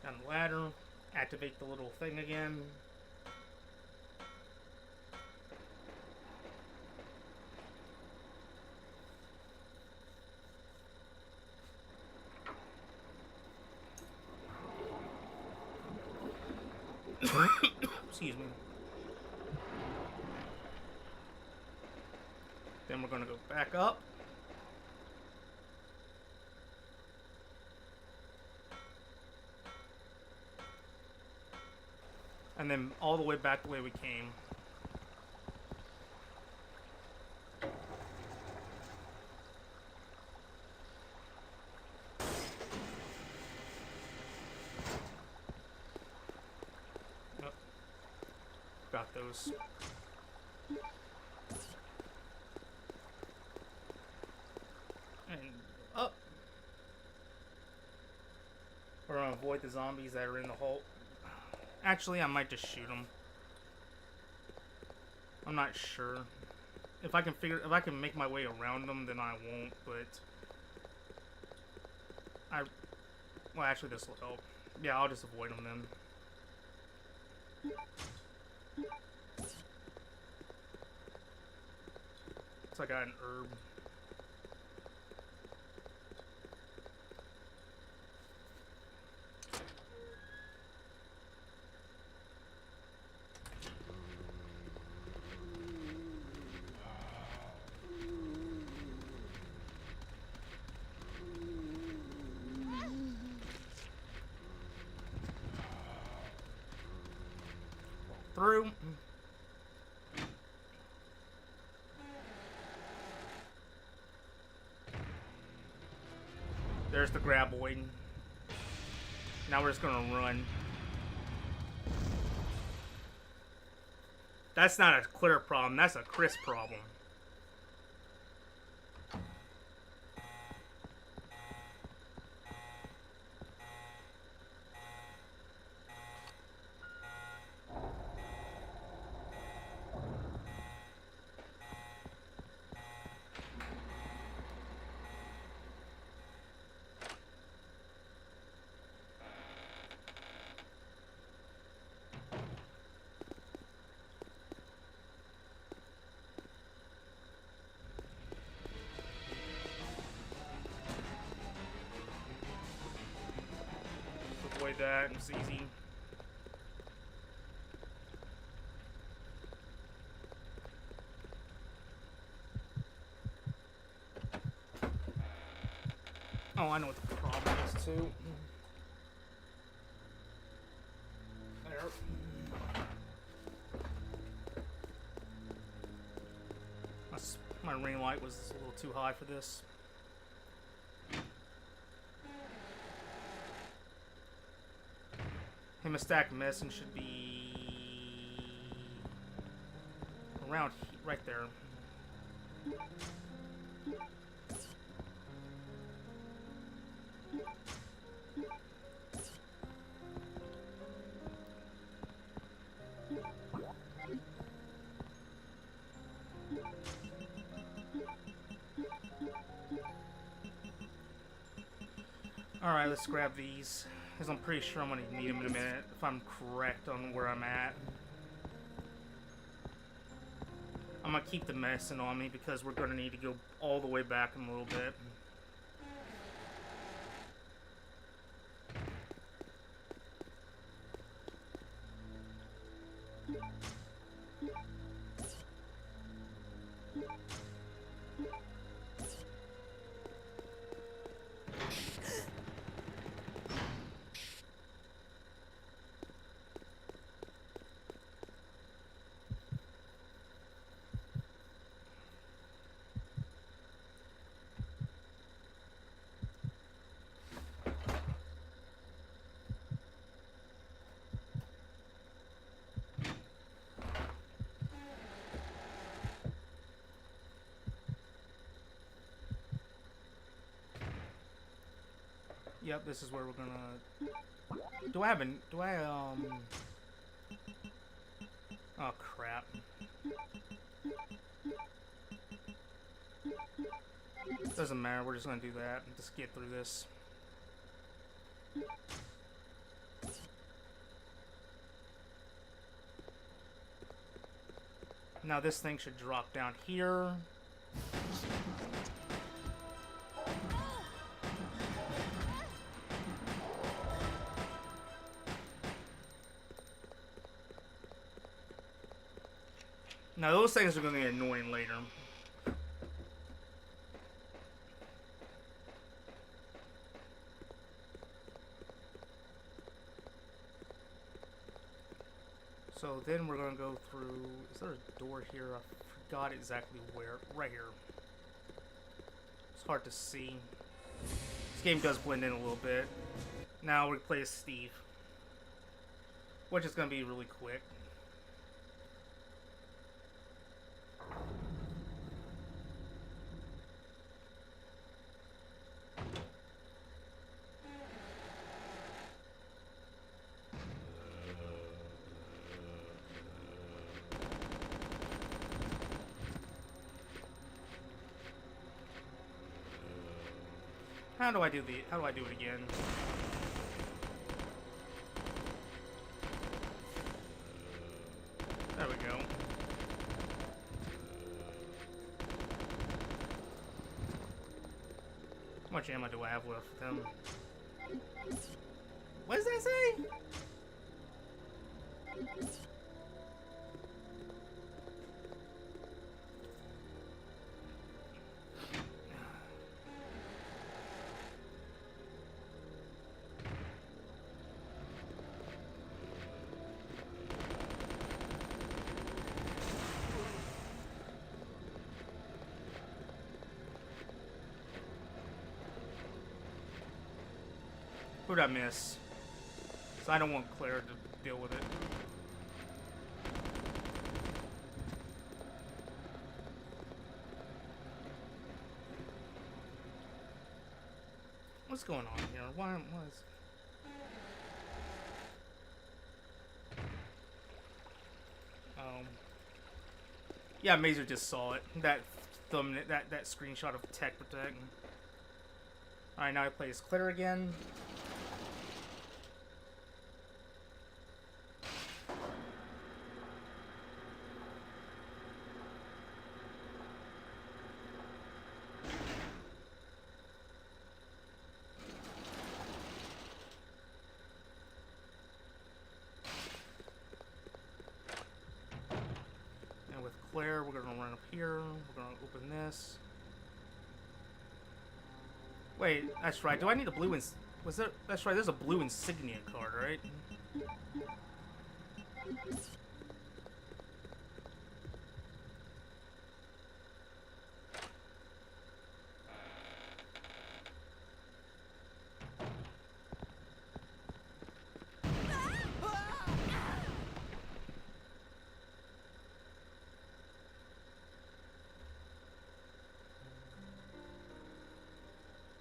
Down the ladder. Activate the little thing again. Excuse me. Then we're gonna go back up. And then all the way back the way we came. Yep. Got those. And up. We're gonna avoid the zombies that are in the hole. Actually, I might just shoot them. I'm not sure. If I can make my way around them, then I won't, but well, actually this will help. Yeah, I'll just avoid them then. Looks like I got an herb. Through. There's the graboid. Now we're just gonna run. That's not a clear problem, that's a Chris problem. Avoid that, it's easy. Oh, I know what the problem is too. There. My ring light was a little too high for this. Hemastack medicine should be around right there. Alright, let's grab these, because I'm pretty sure I'm going to need them in a minute, if I'm correct on where I'm at. I'm going to keep the medicine on me, because we're going to need to go all the way back in a little bit. Yep, this is where we're gonna... Oh, crap. Doesn't matter, we're just gonna do that and just get through this. Now this thing should drop down here. Now those things are going to get annoying later. So then we're going to go through... Is there a door here? I forgot exactly where. Right here. It's hard to see. This game does blend in a little bit. Now we play as Steve. Which is going to be really quick. How do I do it again? There we go. How much ammo do I have left with them? What does that say? Who'd I miss? So I don't want Claire to deal with it. What's going on here? Why is... Yeah, Mazer just saw it. That thumbnail, that screenshot of Tech Protect. Alright, now I play as Claire again. Claire, we're gonna run up here. We're gonna open this. Wait, that's right. Do I need a blue was there? That's right. There's a blue insignia card, right?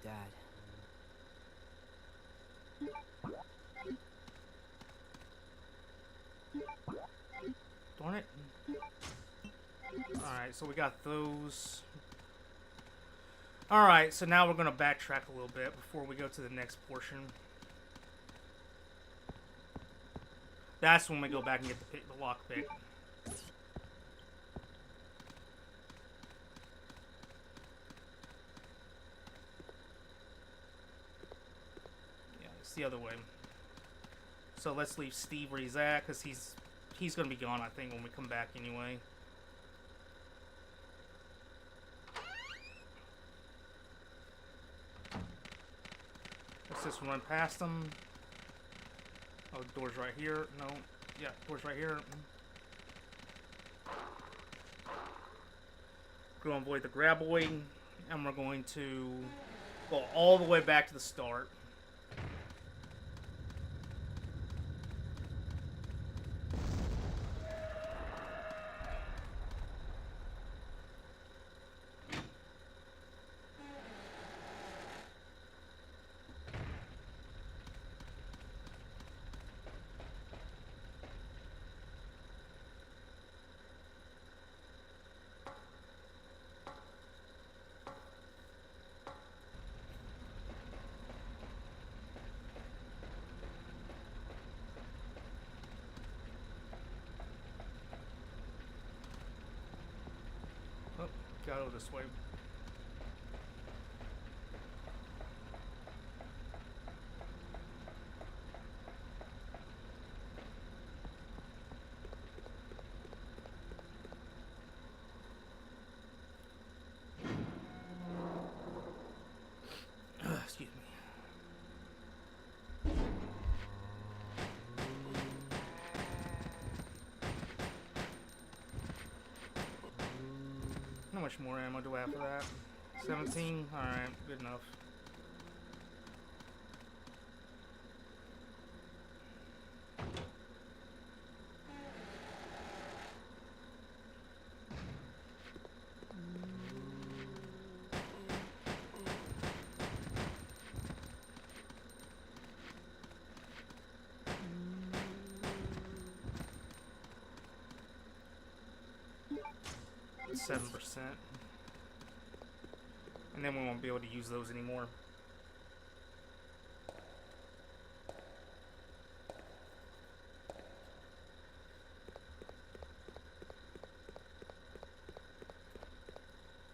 Dad. Darn it. Alright, so we got those. Alright, so now we're going to backtrack a little bit before we go to the next portion. That's when we go back and get the lockpick. Yeah, it's the other way. So let's leave Steve where he's at, because he's going to be gone, I think, when we come back anyway. Let's just run past them. Oh, door's right here. No. Yeah, door's right here. We're going to avoid the graboid, and we're going to go all the way back to the start. Gotta go this way. Excuse me. How much more ammo do I have for that? 17? Alright, good enough. It's 7%. And then we won't be able to use those anymore.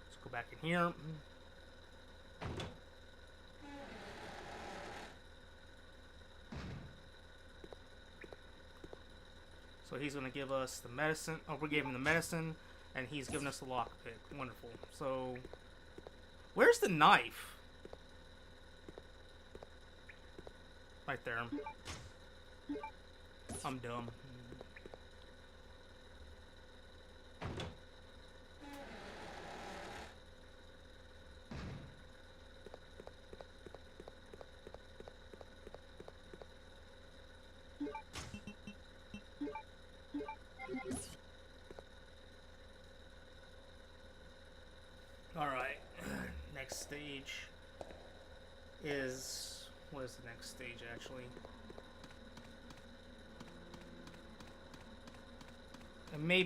Let's go back in here. So he's going to give us the medicine. Oh, we gave him the medicine, and he's giving us the lockpick. Wonderful. So, where's the knife? Right there. I'm dumb. Alright, next stage is... What is the next stage, actually? It may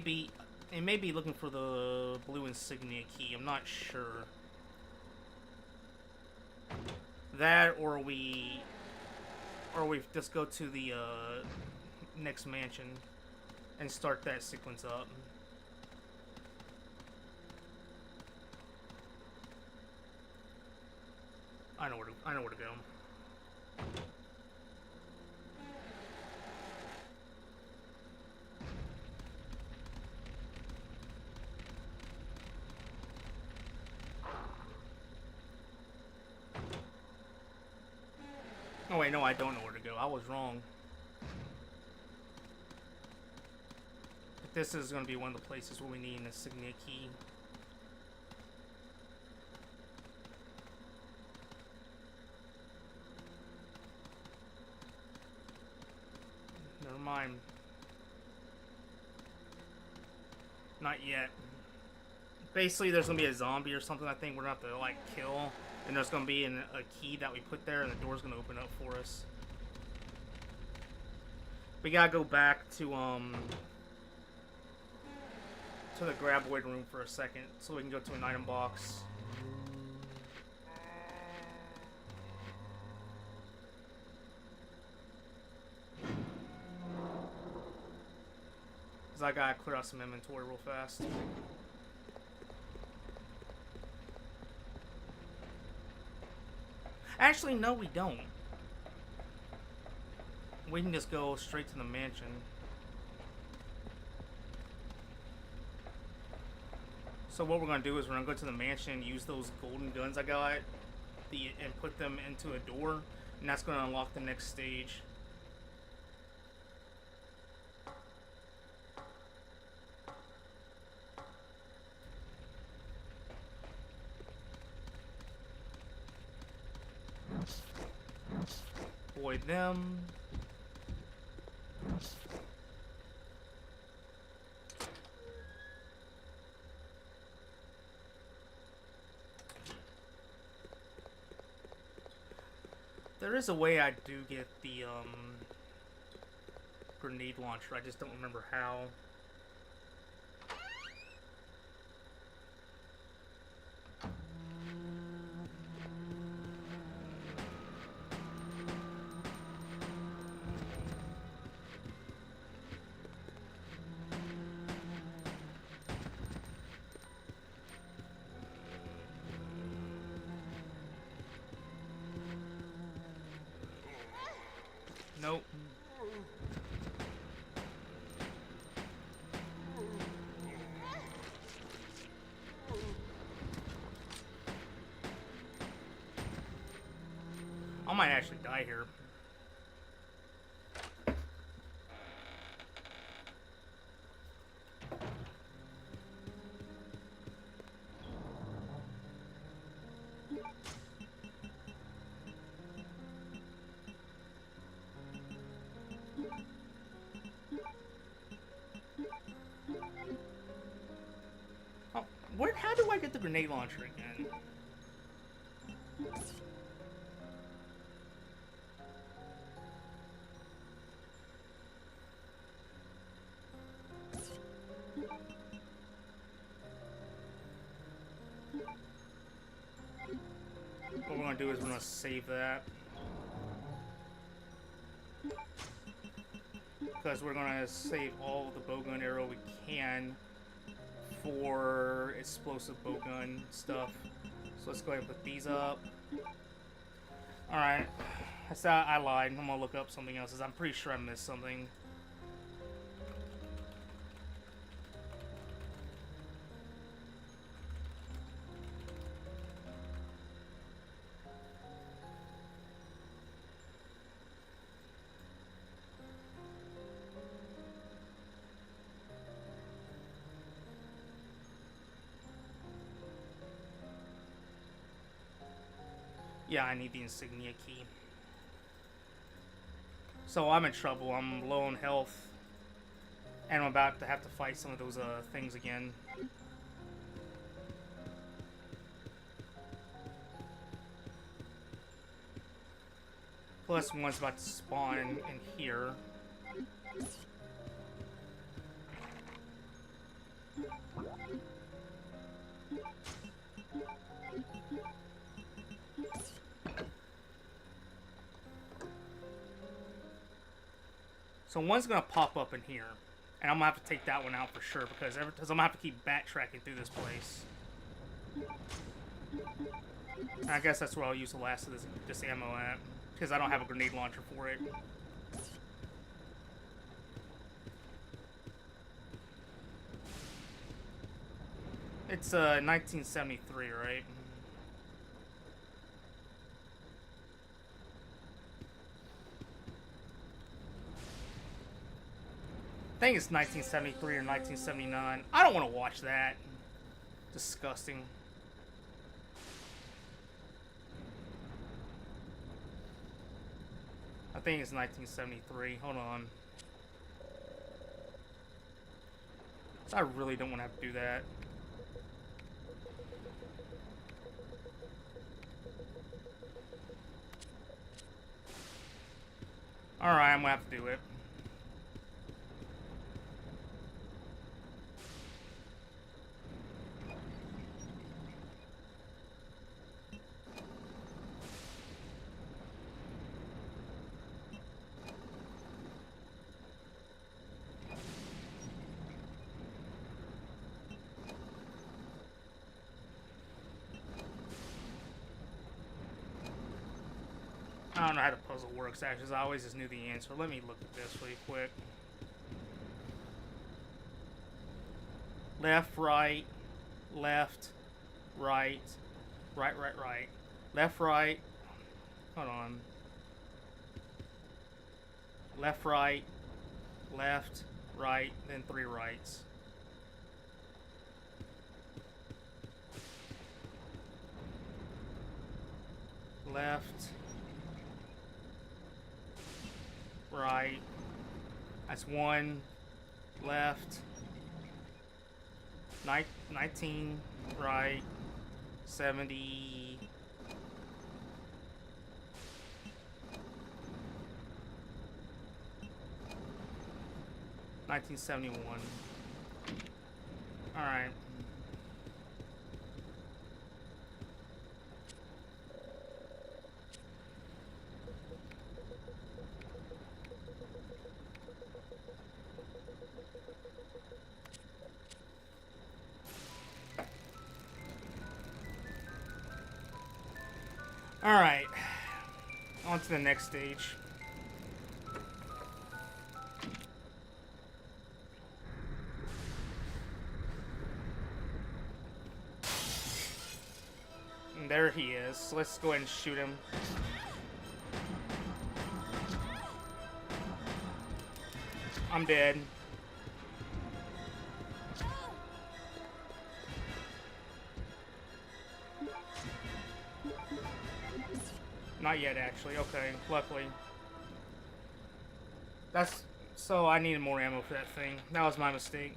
be looking for the blue insignia key, I'm not sure. That, or we just go to the next mansion and start that sequence up. I know where to go. Oh wait, no, I don't know where to go. I was wrong. But this is going to be one of the places where we need an insignia key. Never mind. Not yet. Basically, there's gonna be a zombie or something, I think we're gonna have to, like, kill. And there's gonna be a key that we put there, and the door's gonna open up for us. We gotta go back to the graboid room for a second, so we can go to an item box. I gotta clear out some inventory real fast. Actually, no, we don't. We can just go straight to the mansion. So what we're gonna do is we're gonna go to the mansion and use those golden guns I got, and put them into a door, and that's gonna unlock the next stage. Avoid them. There is a way I do get the grenade launcher, I just don't remember how. I might actually die here. Oh, how do I get the grenade launcher again? What we're gonna do is we're gonna save that. Because we're gonna save all of the bowgun arrow we can for explosive bowgun stuff. So let's go ahead and put these up. Alright. I lied. I'm gonna look up something else, 'cause I'm pretty sure I missed something. Yeah, I need the insignia key. So I'm in trouble. I'm low on health. And I'm about to have to fight some of those things again. Plus one's about to spawn in here. So one's gonna pop up in here, and I'm gonna have to take that one out for sure because I'm gonna have to keep backtracking through this place. And I guess that's where I'll use the last of this ammo at, because I don't have a grenade launcher for it. It's 1973, right? I think it's 1973 or 1979. I don't want to watch that. Disgusting. I think it's 1973. Hold on. I really don't want to have to do that. Alright, I'm gonna have to do it. I don't know how the puzzle works, actually. I always just knew the answer. Let me look at this really quick. Left, right, left, right, right, right, right. Left, right. Hold on. Left, right, left, right, then 3 rights. Left. Right. That's 1. Left. 19. Right. 70. $1971. All right. Alright, on to the next stage. There he is. Let's go ahead and shoot him. I'm dead. Not yet, actually. Okay, luckily. That's... So I needed more ammo for that thing. That was my mistake.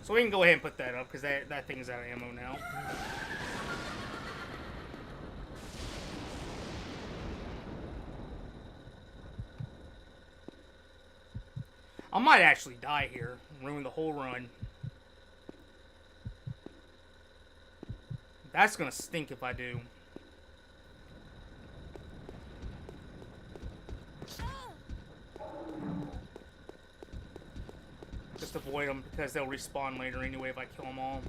So we can go ahead and put that up, because that thing's out of ammo now. I might actually die here and ruin the whole run. That's gonna stink if I do. Just avoid them because they'll respawn later anyway if I kill them all.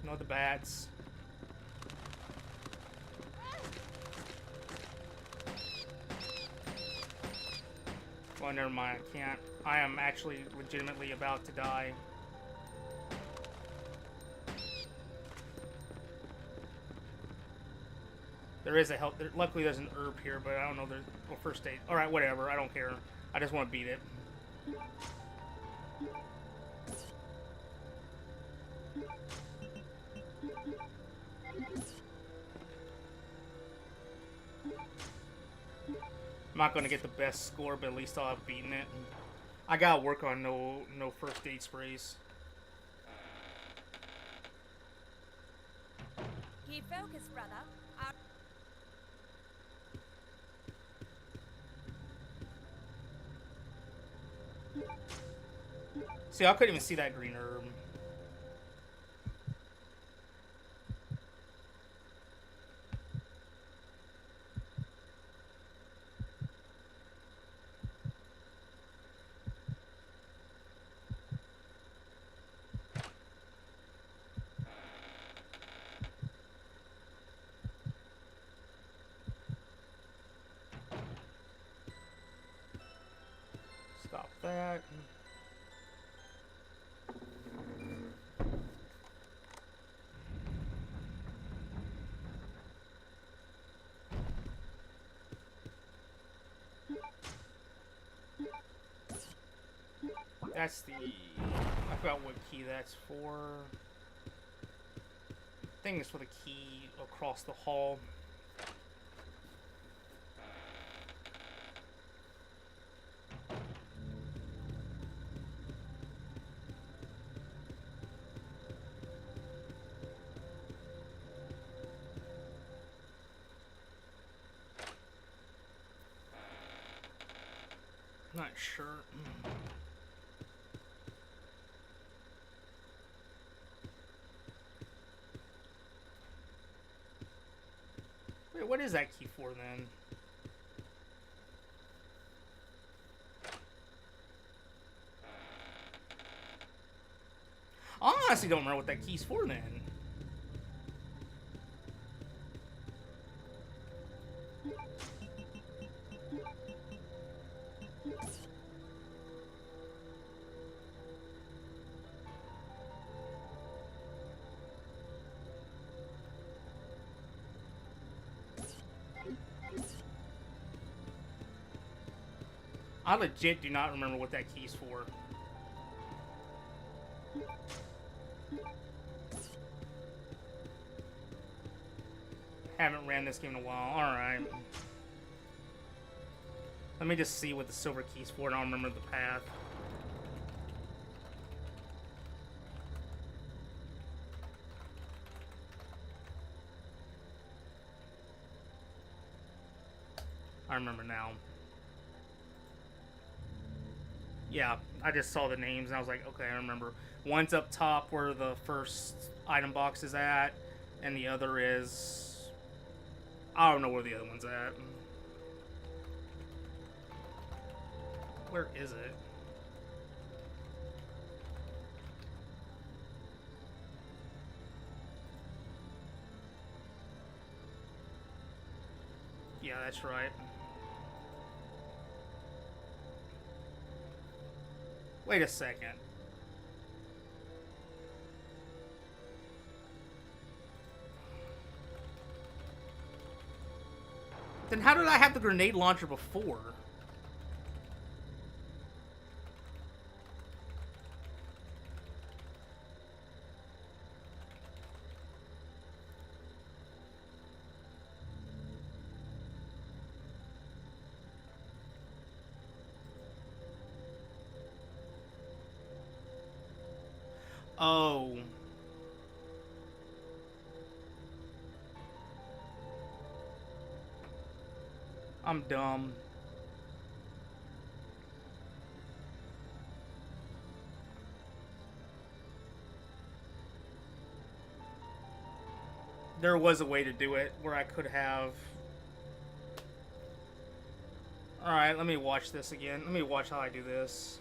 No, the bats. Well, never mind, I can't. I am actually legitimately about to die. There is a health. Luckily, there's an herb here, but I don't know. There's well, first aid. All right, whatever. I don't care. I just want to beat it. I'm not gonna get the best score, but at least I'll have beaten it. I gotta work on no first aid sprays. Keep focused, brother. See, I couldn't even see that green herb. Stop that. That's the... I forgot what key that's for. I think it's for the key across the hall. Not sure. Wait, what is that key for then? I honestly don't remember what that key's for then. I legit do not remember what that key's for. Haven't ran this game in a while. Alright. Let me just see what the silver key's for and I'll remember the path. I remember now. Yeah, I just saw the names and I was like, okay, I remember. One's up top where the first item box is at, and the other is... I don't know where the other one's at. Where is it? Yeah, that's right. Wait a second. Then how did I have the grenade launcher before? Oh. I'm dumb. There was a way to do it where I could have... Alright, let me watch this again. Let me watch how I do this.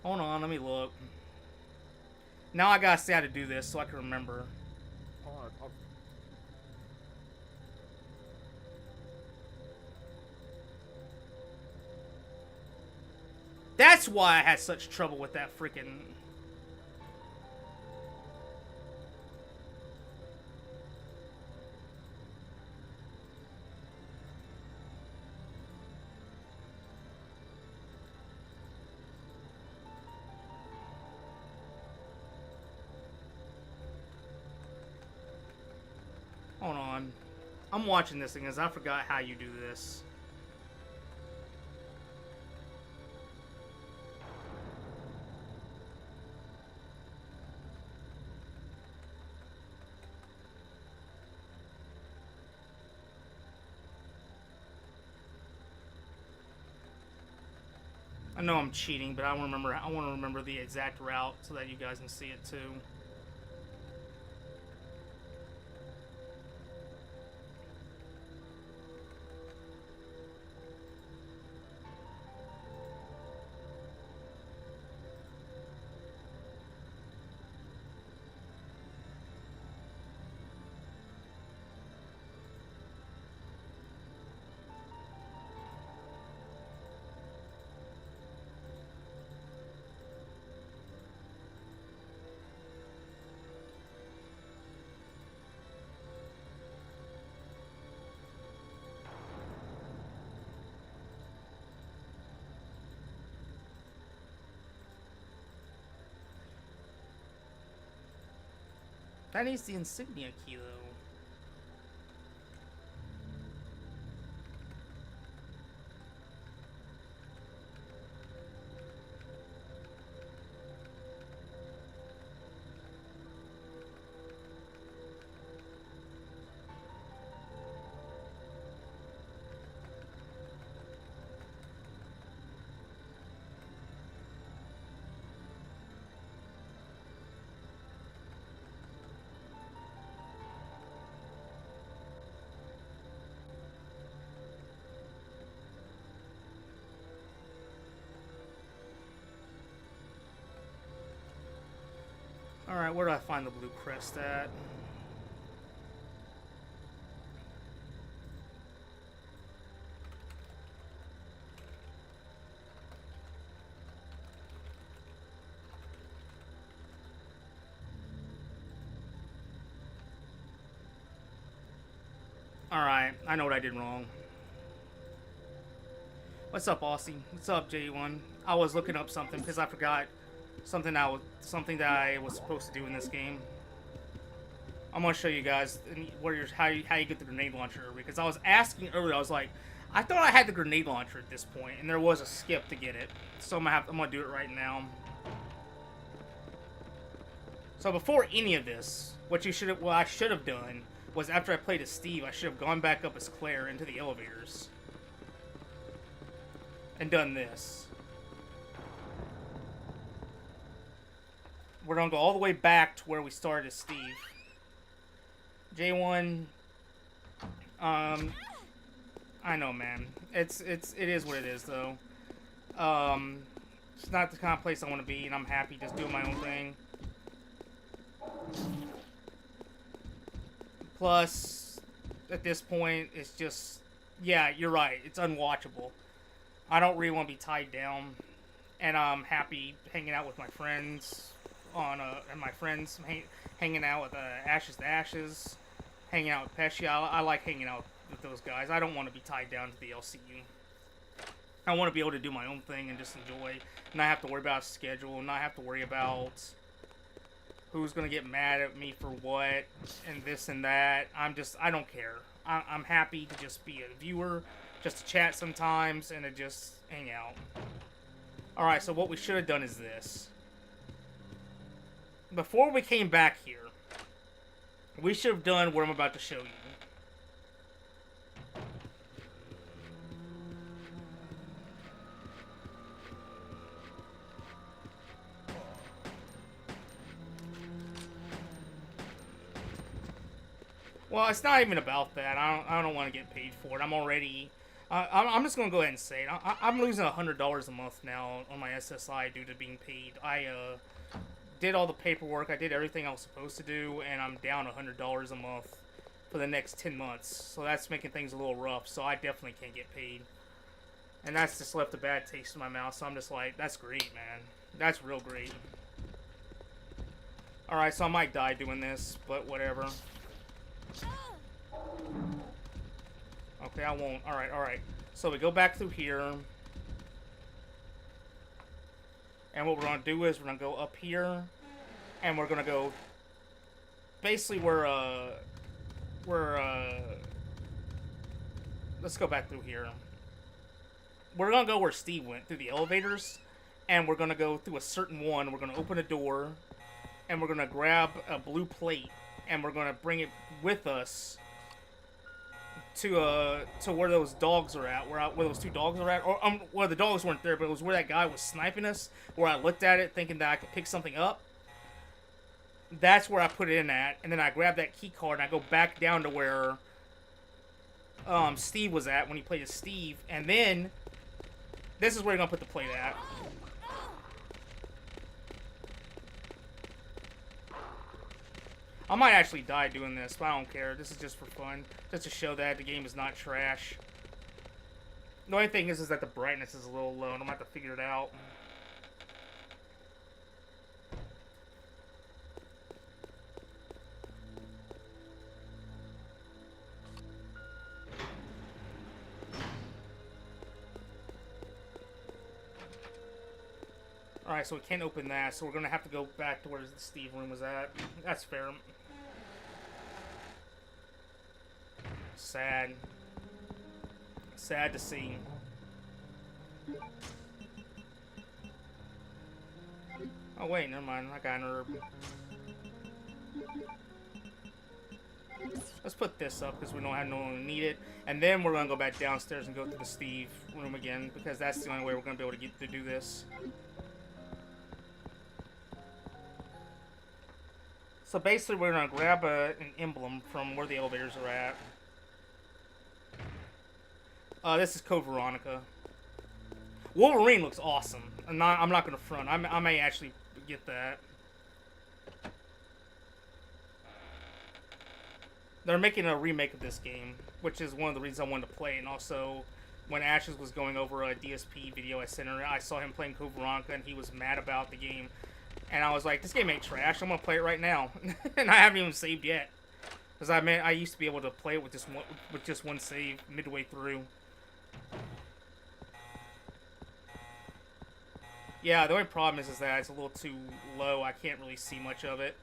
Hold on, let me look. Now I gotta see how to do this so I can remember. That's why I had such trouble with that freaking... Hold on. I'm watching this thing because I forgot how you do this. I know I'm cheating, but I want to remember the exact route so that you guys can see it too. That needs the insignia key, though. Alright, where do I find the blue crest at? Alright, I know what I did wrong. What's up, Aussie? What's up, J1? I was looking up something because I forgot something that I was supposed to do in this game. I'm gonna show you guys how you get the grenade launcher, because I was asking earlier. I was like, I thought I had the grenade launcher at this point, and there was a skip to get it. So I'm gonna do it right now. So before any of this, what I should have done was after I played as Steve, I should have gone back up as Claire into the elevators and done this. We're gonna go all the way back to where we started as Steve. J1. I know, man. It is what it is, though. It's not the kind of place I want to be, and I'm happy just doing my own thing. Plus, at this point, it's just, yeah, you're right. It's unwatchable. I don't really want to be tied down, and I'm happy hanging out with my friends hanging out with Ashes to Ashes, hanging out with Pesci. I like hanging out with those guys. I don't want to be tied down to the LCU. I want to be able to do my own thing and just enjoy, not have to worry about a schedule, not have to worry about who's going to get mad at me for what, and this and that. I don't care. I'm happy to just be a viewer, just to chat sometimes, and to just hang out. Alright, so what we should have done is this. Before we came back here, we should have done what I'm about to show you. Well, it's not even about that. I don't want to get paid for it. I'm already... I'm just going to go ahead and say it. I'm losing $100 a month now on my SSI due to being paid. I did all the paperwork. I did everything I was supposed to do, and I'm down $100 a month for the next 10 months. So that's making things a little rough, so I definitely can't get paid. And that's just left a bad taste in my mouth, so I'm just like, that's great, man. That's real great. Alright, so I might die doing this, but whatever. Okay, I won't. Alright. So we go back through here. And what we're going to do is we're going to go up here. And we're going to go... Basically, let's go back through here. We're going to go where Steve went, through the elevators. And we're going to go through a certain one. We're going to open a door. And we're going to grab a blue plate. And we're going to bring it with us to where those dogs are at, where those two dogs are at, or well, the dogs weren't there, but it was where that guy was sniping us. Where I looked at it, thinking that I could pick something up. That's where I put it in at, and then I grab that key card and I go back down to where Steve was at when he played as Steve, and then this is where you're gonna put the plate at. I might actually die doing this, but I don't care. This is just for fun. Just to show that the game is not trash. The only thing is that the brightness is a little low, and I'm going to have to figure it out. Alright, so we can't open that, so we're going to have to go back to where the Steve room was at. That's fair. Sad. Sad to see. Oh wait, never mind. I got an herb. Let's put this up because we don't have no one to need it. And then we're going to go back downstairs and go to the Steve room again because that's the only way we're going to be able to get to do this. So basically, we're going to grab an emblem from where the elevators are at. This is Code Veronica. Wolverine looks awesome. I'm not going to front. I may actually get that. They're making a remake of this game, which is one of the reasons I wanted to play. And also, when Ashes was going over a DSP video I sent her, I saw him playing Code Veronica, and he was mad about the game. And I was like, this game ain't trash. I'm going to play it right now. And I haven't even saved yet. Because I used to be able to play it with just one save midway through. Yeah, the only problem is that it's a little too low. I can't really see much of it.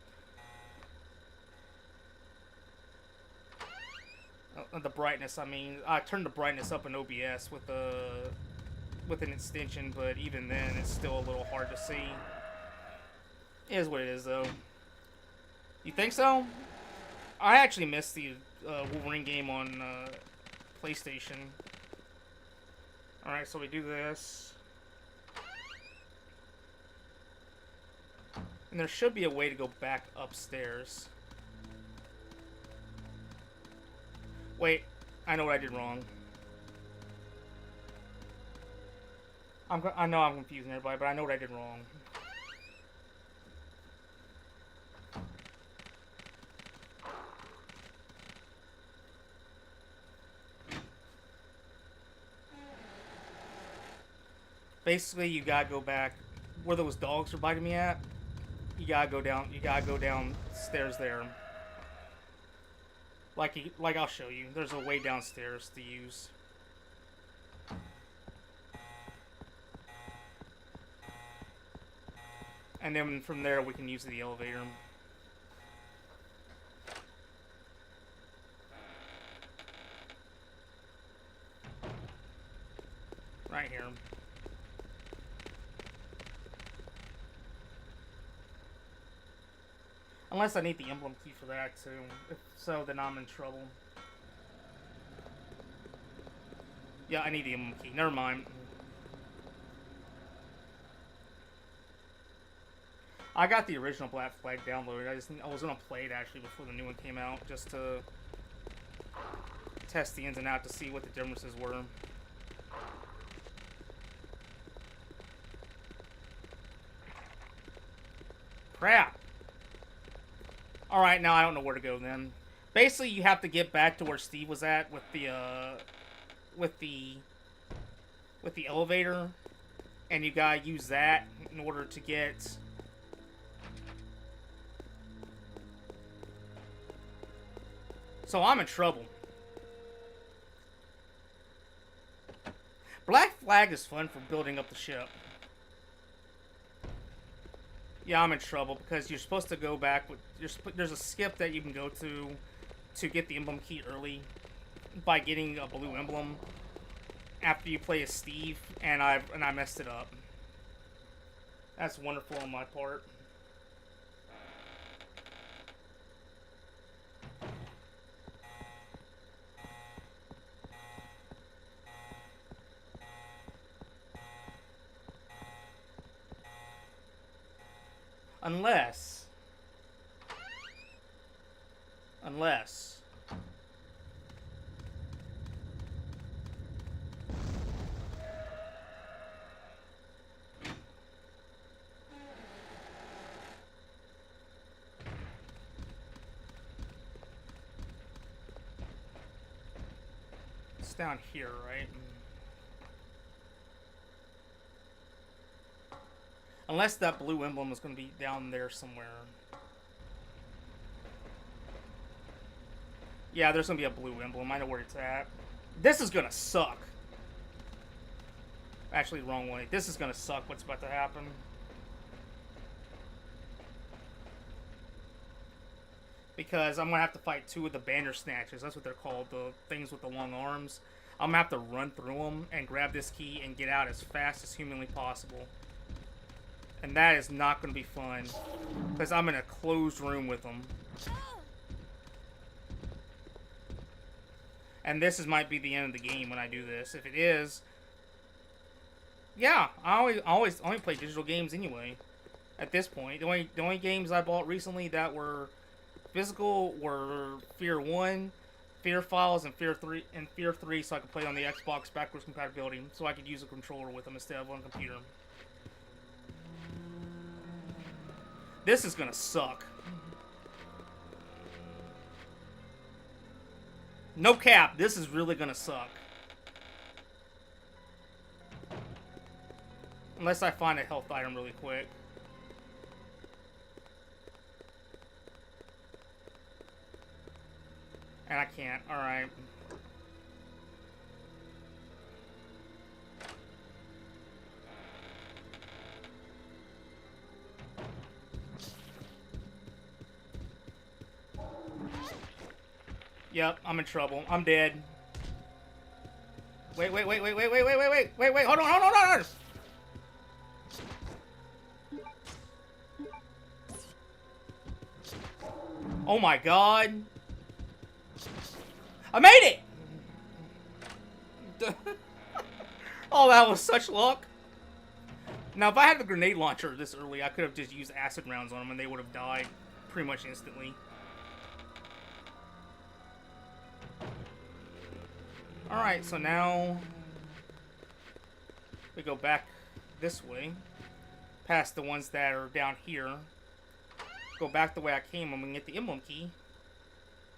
Oh, the brightness. I mean, I turned the brightness up in OBS with an extension, but even then, it's still a little hard to see. It is what it is, though. You think so? I actually missed the Wolverine game on PlayStation. Alright, so we do this. And there should be a way to go back upstairs. Wait, I know what I did wrong. I know I'm confusing everybody, but I know what I did wrong. Basically, you gotta go back where those dogs were biting me at. You gotta go down. You gotta go downstairs there. Like I'll show you. There's a way downstairs to use. And then from there we can use the elevator. Right here. Unless I need the emblem key for that too. If so, then I'm in trouble. Yeah, I need the emblem key. Never mind. I got the original Black Flag downloaded. I was gonna play it actually before the new one came out, just to test the ins and outs to see what the differences were. Crap. Alright, now I don't know where to go then. Basically, you have to get back to where Steve was at with the elevator, and you gotta use that in order to get so I'm in trouble. Black Flag is fun for building up the ship. Yeah, I'm in trouble because you're supposed to go back with. There's a skip that you can go to get the emblem key early by getting a blue emblem after you play as Steve, and I messed it up. That's wonderful on my part. Unless it's down here, right? Unless that blue emblem is going to be down there somewhere. Yeah, there's going to be a blue emblem. I know where it's at. This is going to suck. Actually, wrong way. This is going to suck what's about to happen. Because I'm going to have to fight two of the banner snatches. That's what they're called. The things with the long arms. I'm going to have to run through them and grab this key and get out as fast as humanly possible. And that is not going to be fun, because I'm in a closed room with them. And this might be the end of the game when I do this. If it is, yeah, I only play digital games anyway. At this point, the only games I bought recently that were physical were Fear 1, Fear Files, and Fear 3, so I could play on the Xbox backwards compatibility, so I could use a controller with them instead of on a computer. This is gonna suck. No cap, this is really gonna suck. Unless I find a health item really quick. And I can't, alright. Yep, I'm in trouble. I'm dead. Wait, hold on. Oh my god. I made it! Oh, that was such luck. Now, if I had the grenade launcher this early, I could have just used acid rounds on them and they would have died pretty much instantly. Alright, so now we go back this way, past the ones that are down here, go back the way I came and we can get the emblem key,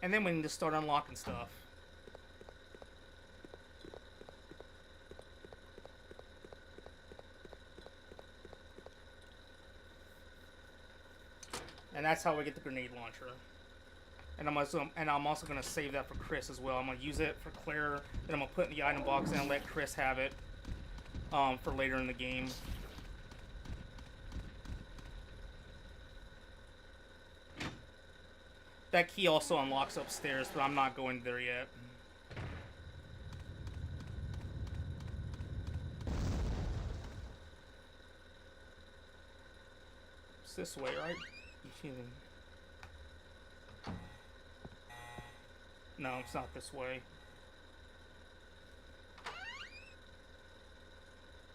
and then we need to start unlocking stuff. And that's how we get the grenade launcher. And I'm also gonna save that for Chris as well. I'm gonna use it for Claire, then I'm gonna put it in the item box and let Chris have it for later in the game. That key also unlocks upstairs, but I'm not going there yet. It's this way, right? No, it's not this way.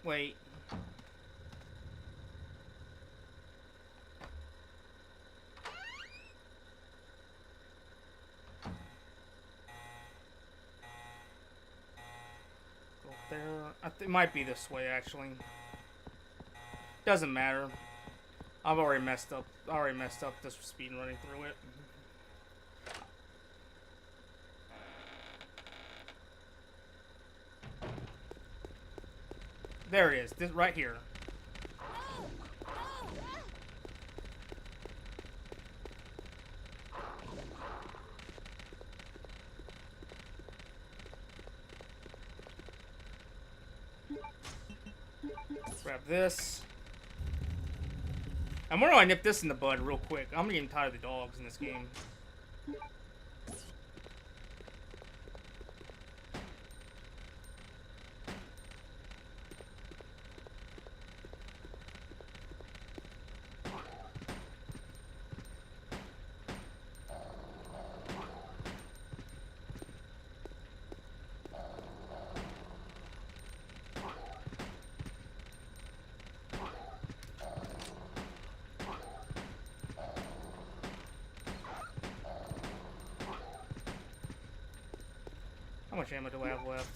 Wait. Go there. It might be this way, actually. Doesn't matter. I've already messed up. This speed running through it. There it is. This right here. Grab this. And we're gonna nip this in the bud real quick. I'm getting tired of the dogs in this game. How much ammo do I have left?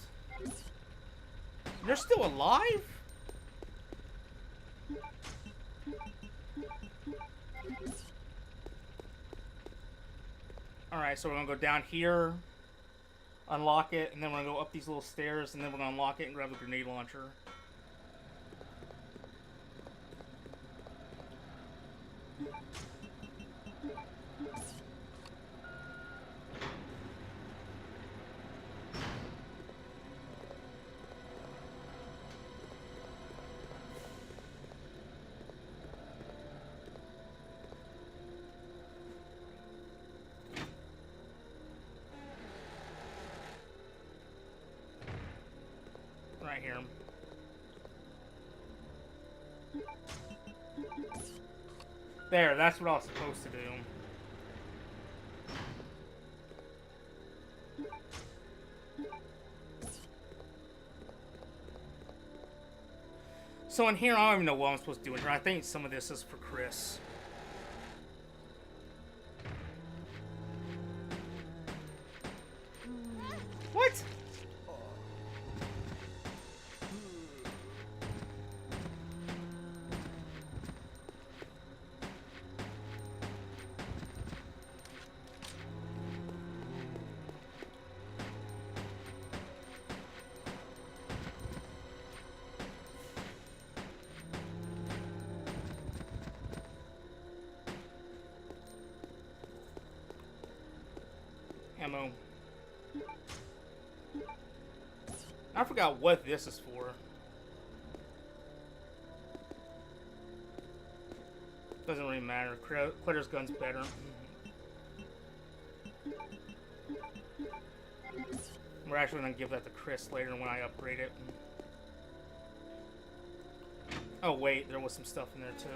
You're still alive? Alright, so we're gonna go down here, unlock it, and then we're gonna go up these little stairs, and then we're gonna unlock it and grab the grenade launcher. Right here. There, that's what I was supposed to do. So in here, I don't even know what I'm supposed to do in here. I think some of this is for Chris. What? Ammo. I forgot what this is for. Doesn't really matter. Claire's gun's better. We're actually gonna give that to Chris later when I upgrade it. Oh wait, there was some stuff in there too.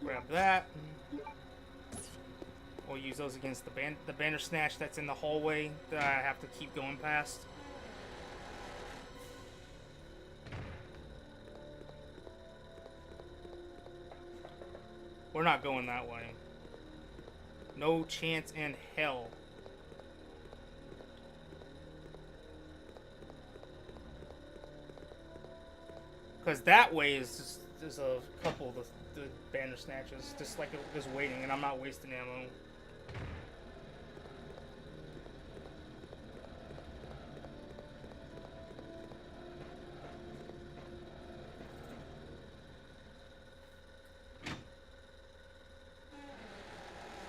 Grab that. We'll use those against the Bandersnatch that's in the hallway that I have to keep going past. We're not going that way. No chance in hell. Because that way is just, there's a couple of the Bandersnatches just like just waiting, and I'm not wasting ammo.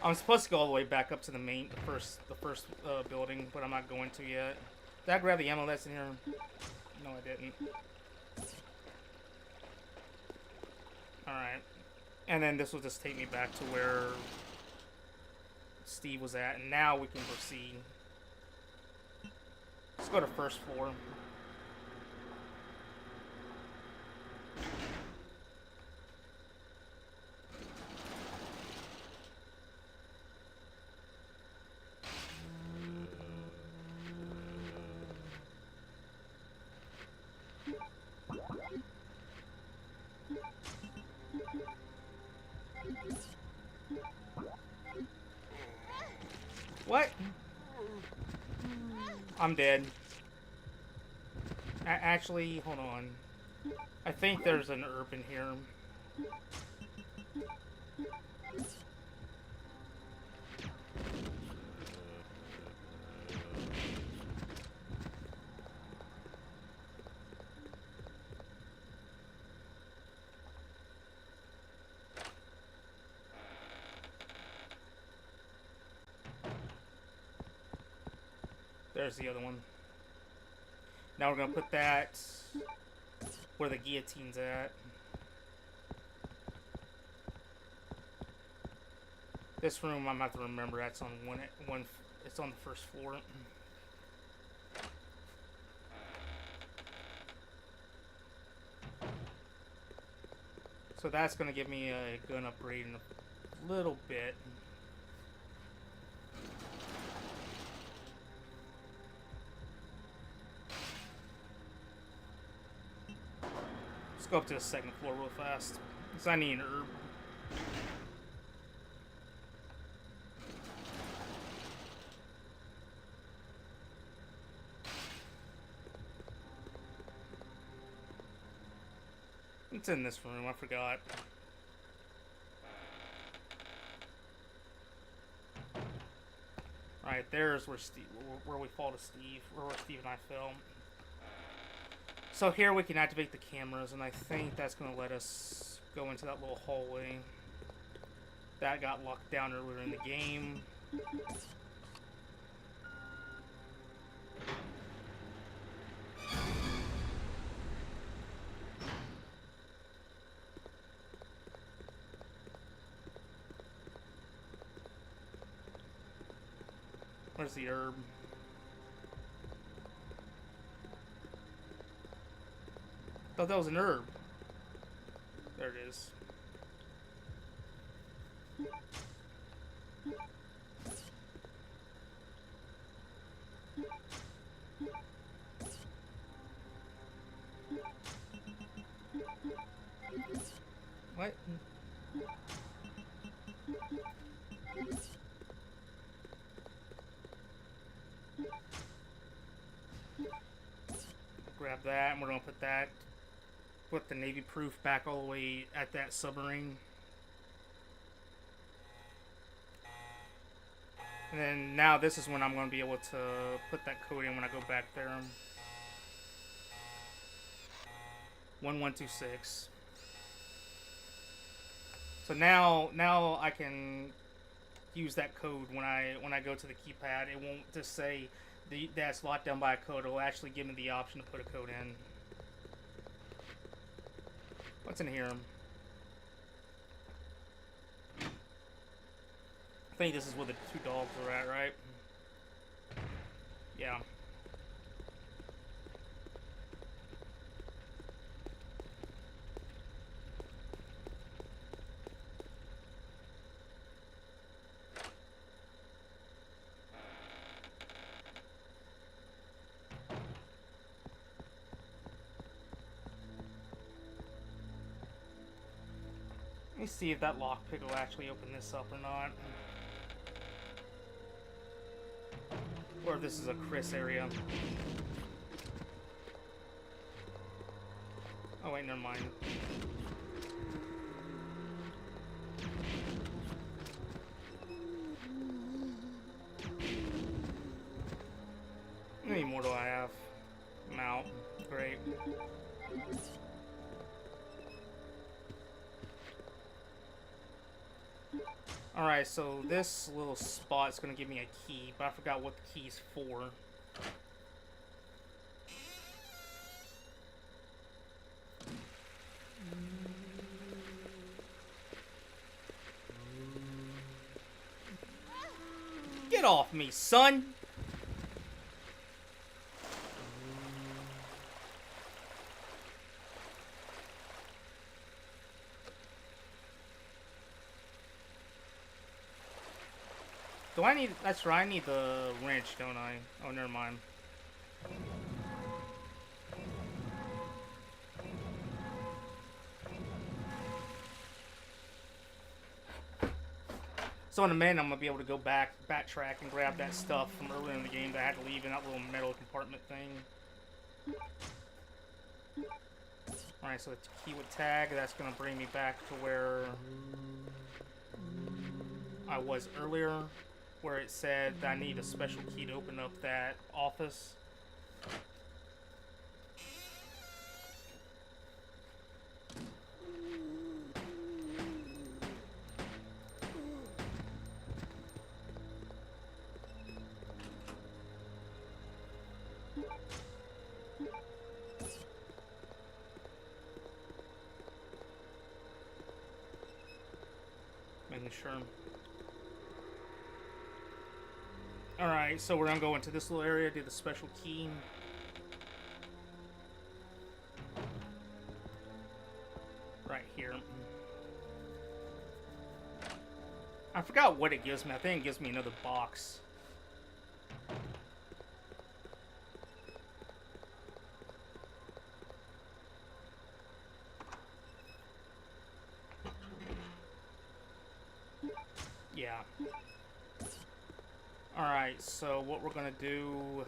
I'm supposed to go all the way back up to the first building, but I'm not going to yet. Did I grab the ammo that's in here? No, I didn't. Alright. And then this will just take me back to where Steve was at, and now we can proceed. Let's go to first floor. What? I'm dead. Actually, hold on. I think there's an herb in here. There's the other one. Now we're gonna put that where the guillotine's at. This room, I'm gonna have to remember that's on one. It's on the first floor. So that's gonna give me a gun upgrade in a little bit. Go up to the second floor real fast, because I need an herb. It's in this room, I forgot. Alright, there's where we fall to Steve, or where Steve and I fell. So here we can activate the cameras, and I think that's going to let us go into that little hallway. That got locked down earlier in the game. Where's the herb? I thought that was an herb. There it is. What? Grab that, and we're gonna put the Navy proof back all the way at that submarine. And then now this is when I'm going to be able to put that code in when I go back there. 1126. So now I can use that code when I go to the keypad. It won't just say that's locked down by a code. It'll actually give me the option to put a code in. What's in here? I think this is where the two dogs are at, right? Yeah. Let me see if that lockpick will actually open this up or not. Or if this is a Chris area. Oh wait, never mind. How many more do I have? I'm out. Great. Alright, so this little spot is going to give me a key, but I forgot what the key's for. Get off me, son! Do I need... That's right, I need the wrench, don't I? Oh, never mind. So in a minute, I'm going to be able to go backtrack and grab that stuff from earlier in the game that I had to leave in that little metal compartment thing. Alright, so the key with tag, that's going to bring me back to where I was earlier, where it said that I need a special key to open up that office. Making sure. Alright, so we're gonna go into this little area, do the special key. Right here. I forgot what it gives me. I think it gives me another box. Yeah. Alright, so what we're gonna do...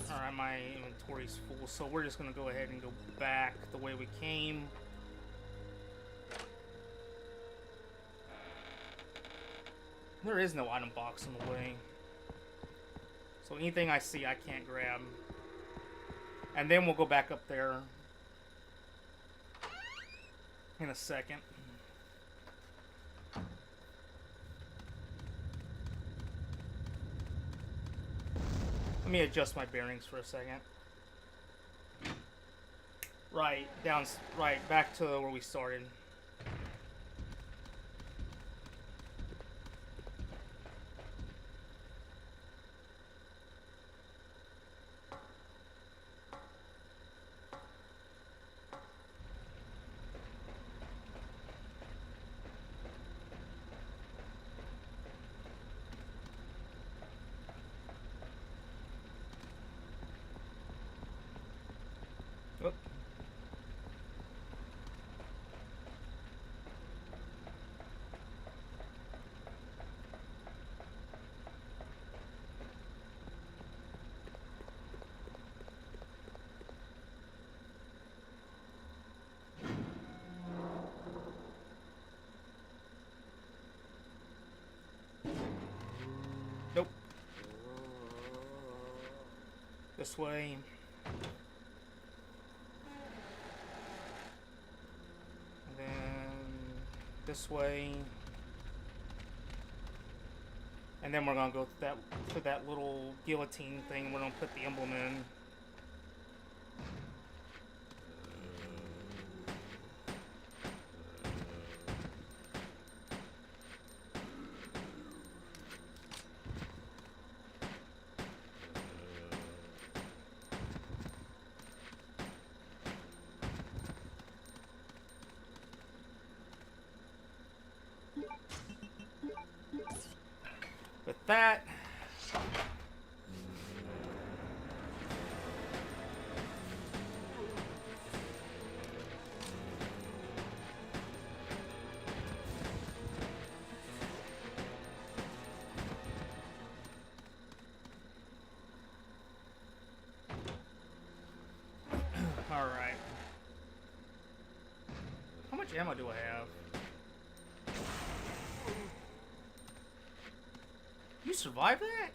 Alright, my inventory's full, so we're just gonna go ahead and go back the way we came. There is no item box in the way. So anything I see, I can't grab. And then we'll go back up there in a second. Let me adjust my bearings for a second. Right, back to where we started. Oop. Nope. this way. And then we're gonna go to that little guillotine thing. We're gonna put the emblem in. With that, all right. How much ammo do I have? You survived that?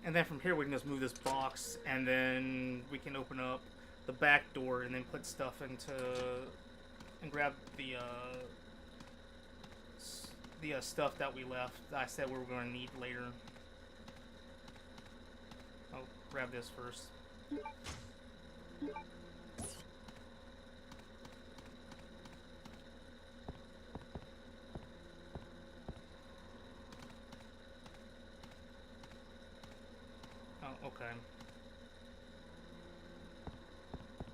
And then from here we can just move this box, and then we can open up the back door and then put stuff into and grab the stuff that we left that I said we were going to need later. Oh, grab this first. Oh, okay.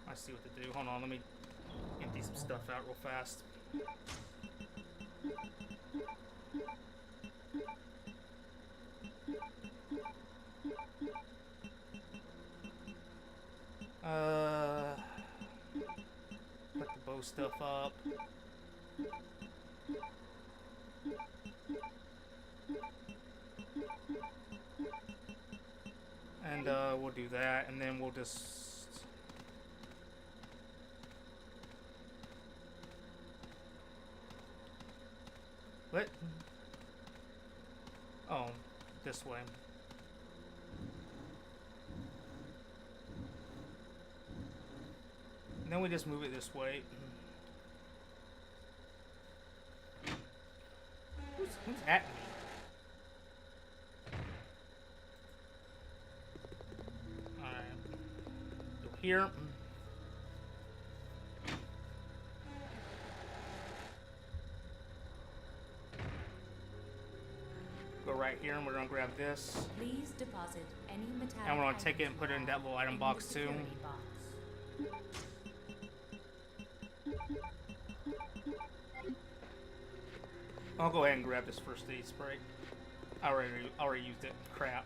I see what to do. Hold on, let me empty some stuff out real fast. Put the bow stuff up. And we'll do that, and then we'll just... What? Oh, this way. And then we just move it this way. Who's at me? Alright. Go here. Go right here, and we're gonna grab this. Please deposit any metallic And we're gonna take it items and put it in you that have little item in box the too. security box. I'll go ahead and grab this first aid spray. I already used it. Crap.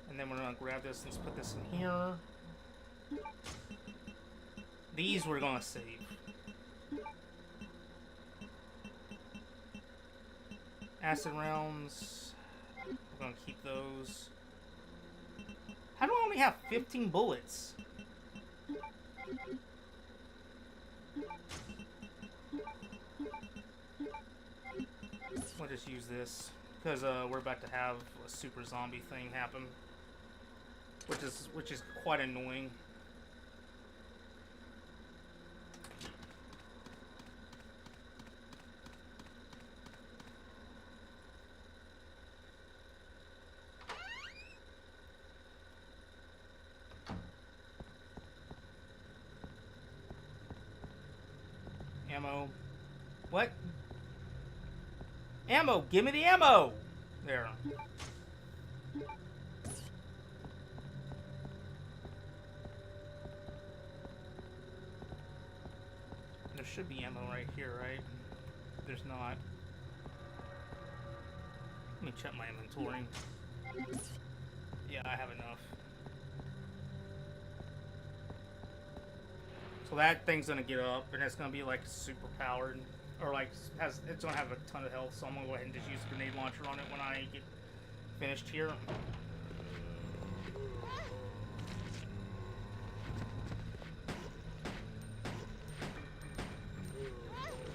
And then we're gonna grab this and let's put this in here. These we're gonna save. Acid rounds. We're gonna keep those. How do I only have 15 bullets? We'll just use this because we're about to have a super zombie thing happen, which is quite annoying. Ammo. What? Ammo! Give me the ammo! There. There should be ammo right here, right? There's not. Let me check my inventory. Yeah, I have enough. So that thing's gonna get up, and it's gonna be like super powered, or like it's gonna have a ton of health. So I'm gonna go ahead and just use a grenade launcher on it when I get finished here.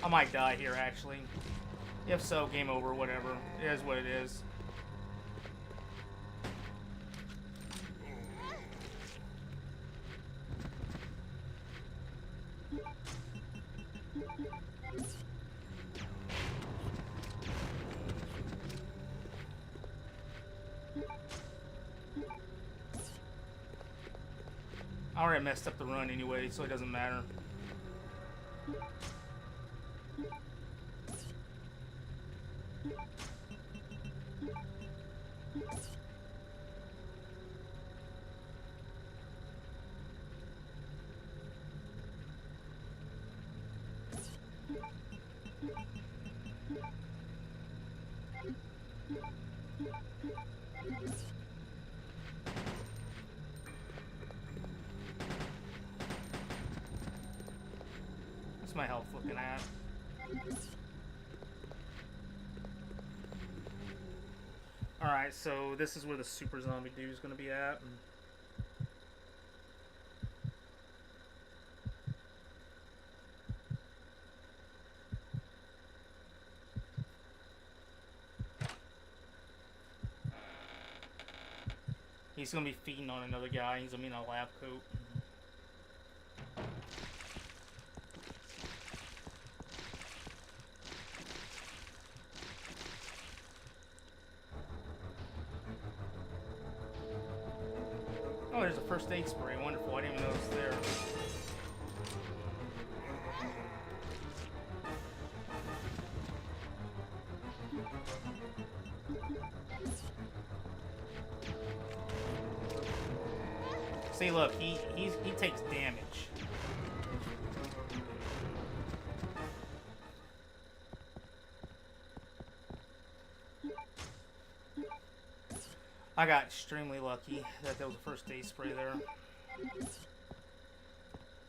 I might die here actually. If so, game over. Whatever. It is what it is. I already messed up the run anyway, so it doesn't matter. What's my health looking at? Alright, so this is where the super zombie dude is going to be at. He's going to be feeding on another guy. He's going to be in a lab coat. Oh, there's a first aid spray. Wonderful. I didn't even know it was there. See, look, he takes damage. I got extremely lucky that there was a first aid spray there.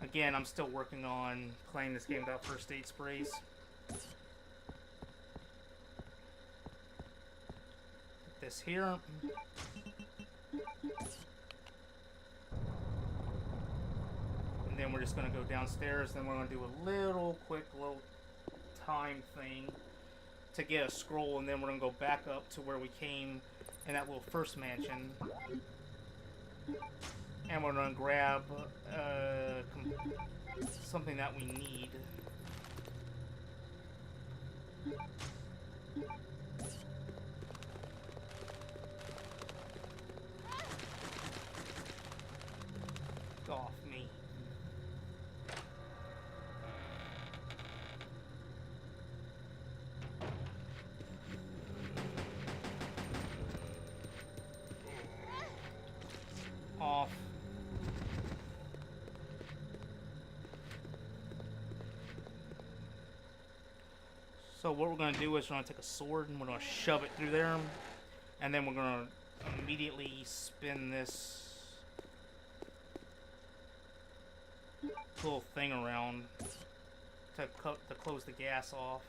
Again, I'm still working on playing this game without first aid sprays. Put this here. And then we're just going to go downstairs. Then we're going to do a little quick little time thing to get a scroll. And then we're going to go back up to where we came in that little first mansion. And we're going to grab something that we need. Get off me. Off. So what we're going to do is we're going to take a sword and we're going to shove it through there. And then we're going to immediately spin this little thing around to close the gas off.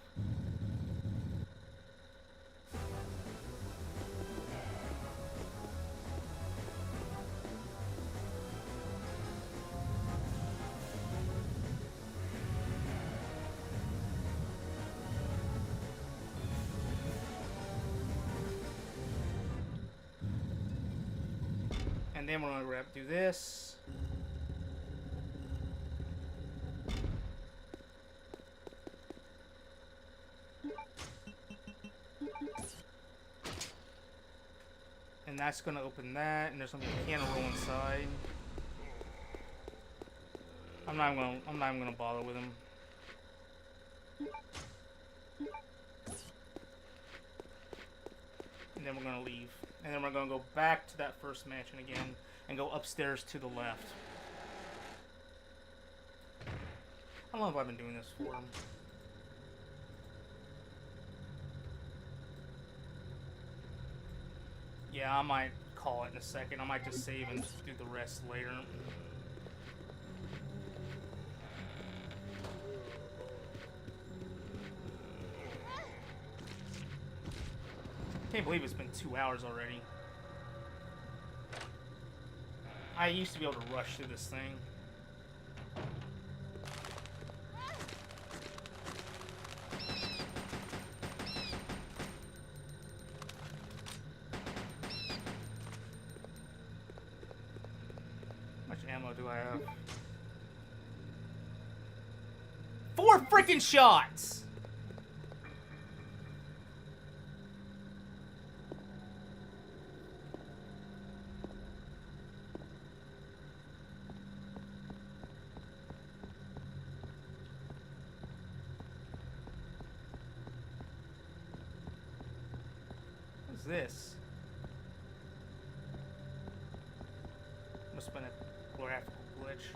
And then we're going to do this. And that's going to open that, and there's going to be a can of roll inside. I'm not even going to bother with him. And then we're going to leave. And then we're going to go back to that first mansion again and go upstairs to the left. How long have I been doing this for? Yeah, I might call it in a second. I might just save and do the rest later. Can't believe it's been 2 hours already. I used to be able to rush through this thing. How much ammo do I have? 4 freaking shots! What's this? Must have been a graphical glitch.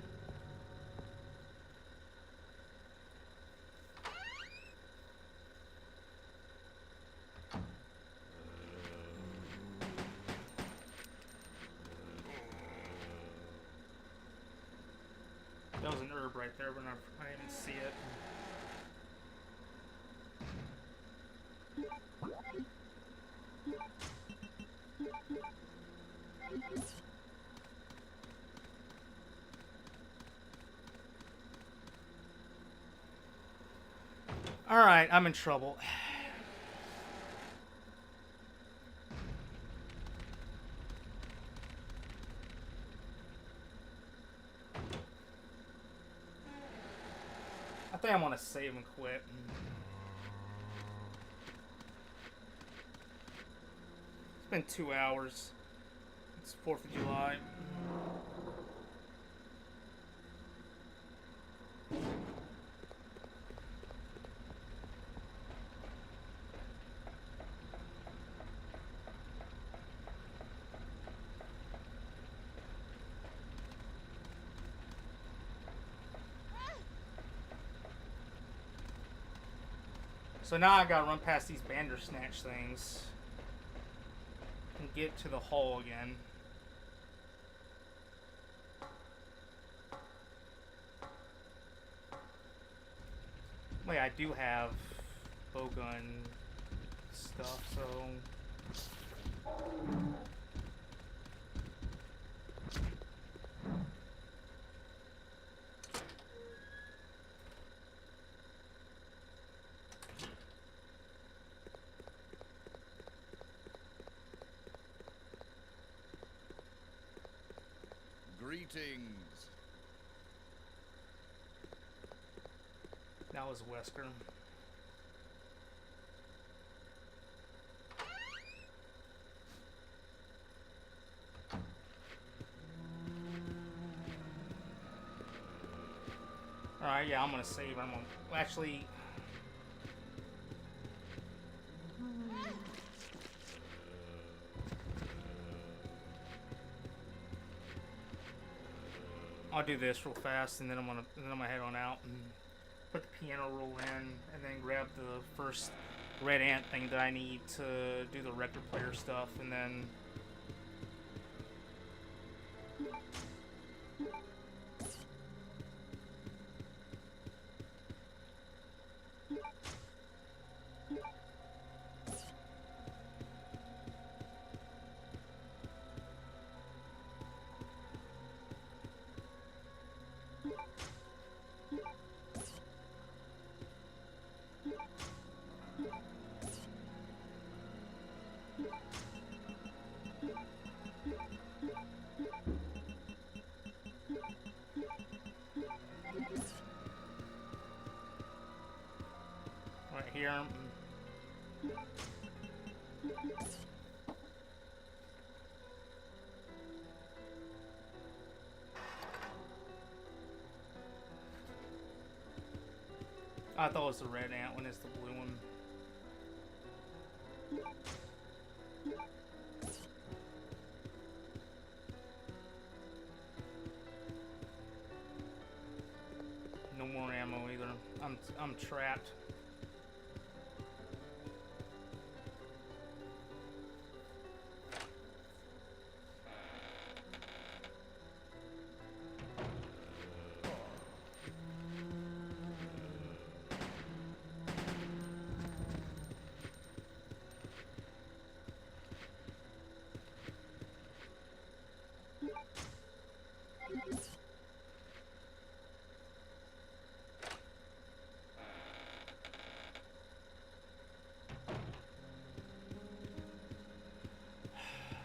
That was an herb right there, but I didn't even see it. Alright, I'm in trouble. I think I'm gonna save and quit. It's been 2 hours. It's 4th of July. So now I gotta run past these Bandersnatch things and get to the hall again. Wait, I do have bowgun stuff, so... Greetings. That was Wesker. Alright, yeah, I'm gonna save. I'm gonna... Actually... I'll do this real fast, and then I'm gonna head on out and put the piano roll in, and then grab the first red ant thing that I need to do the record player stuff, and then... Right here. I thought it was the red ant one, it's the blue one. No more ammo either. I'm trapped.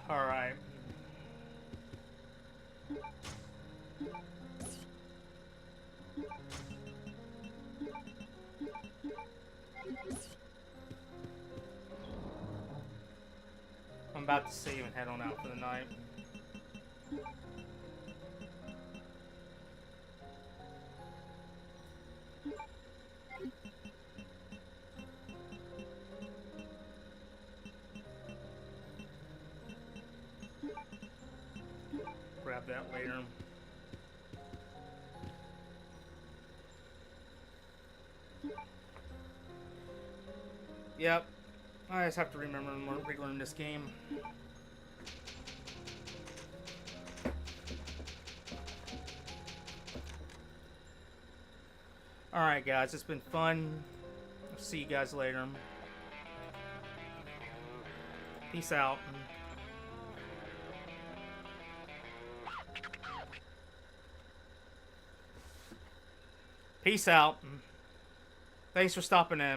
Alright. I'm about to save and head on out for the night. Grab that later. Yep. I just have to remember more regular in this game. Alright guys, it's been fun. I'll see you guys later. Peace out. Peace out. Thanks for stopping in.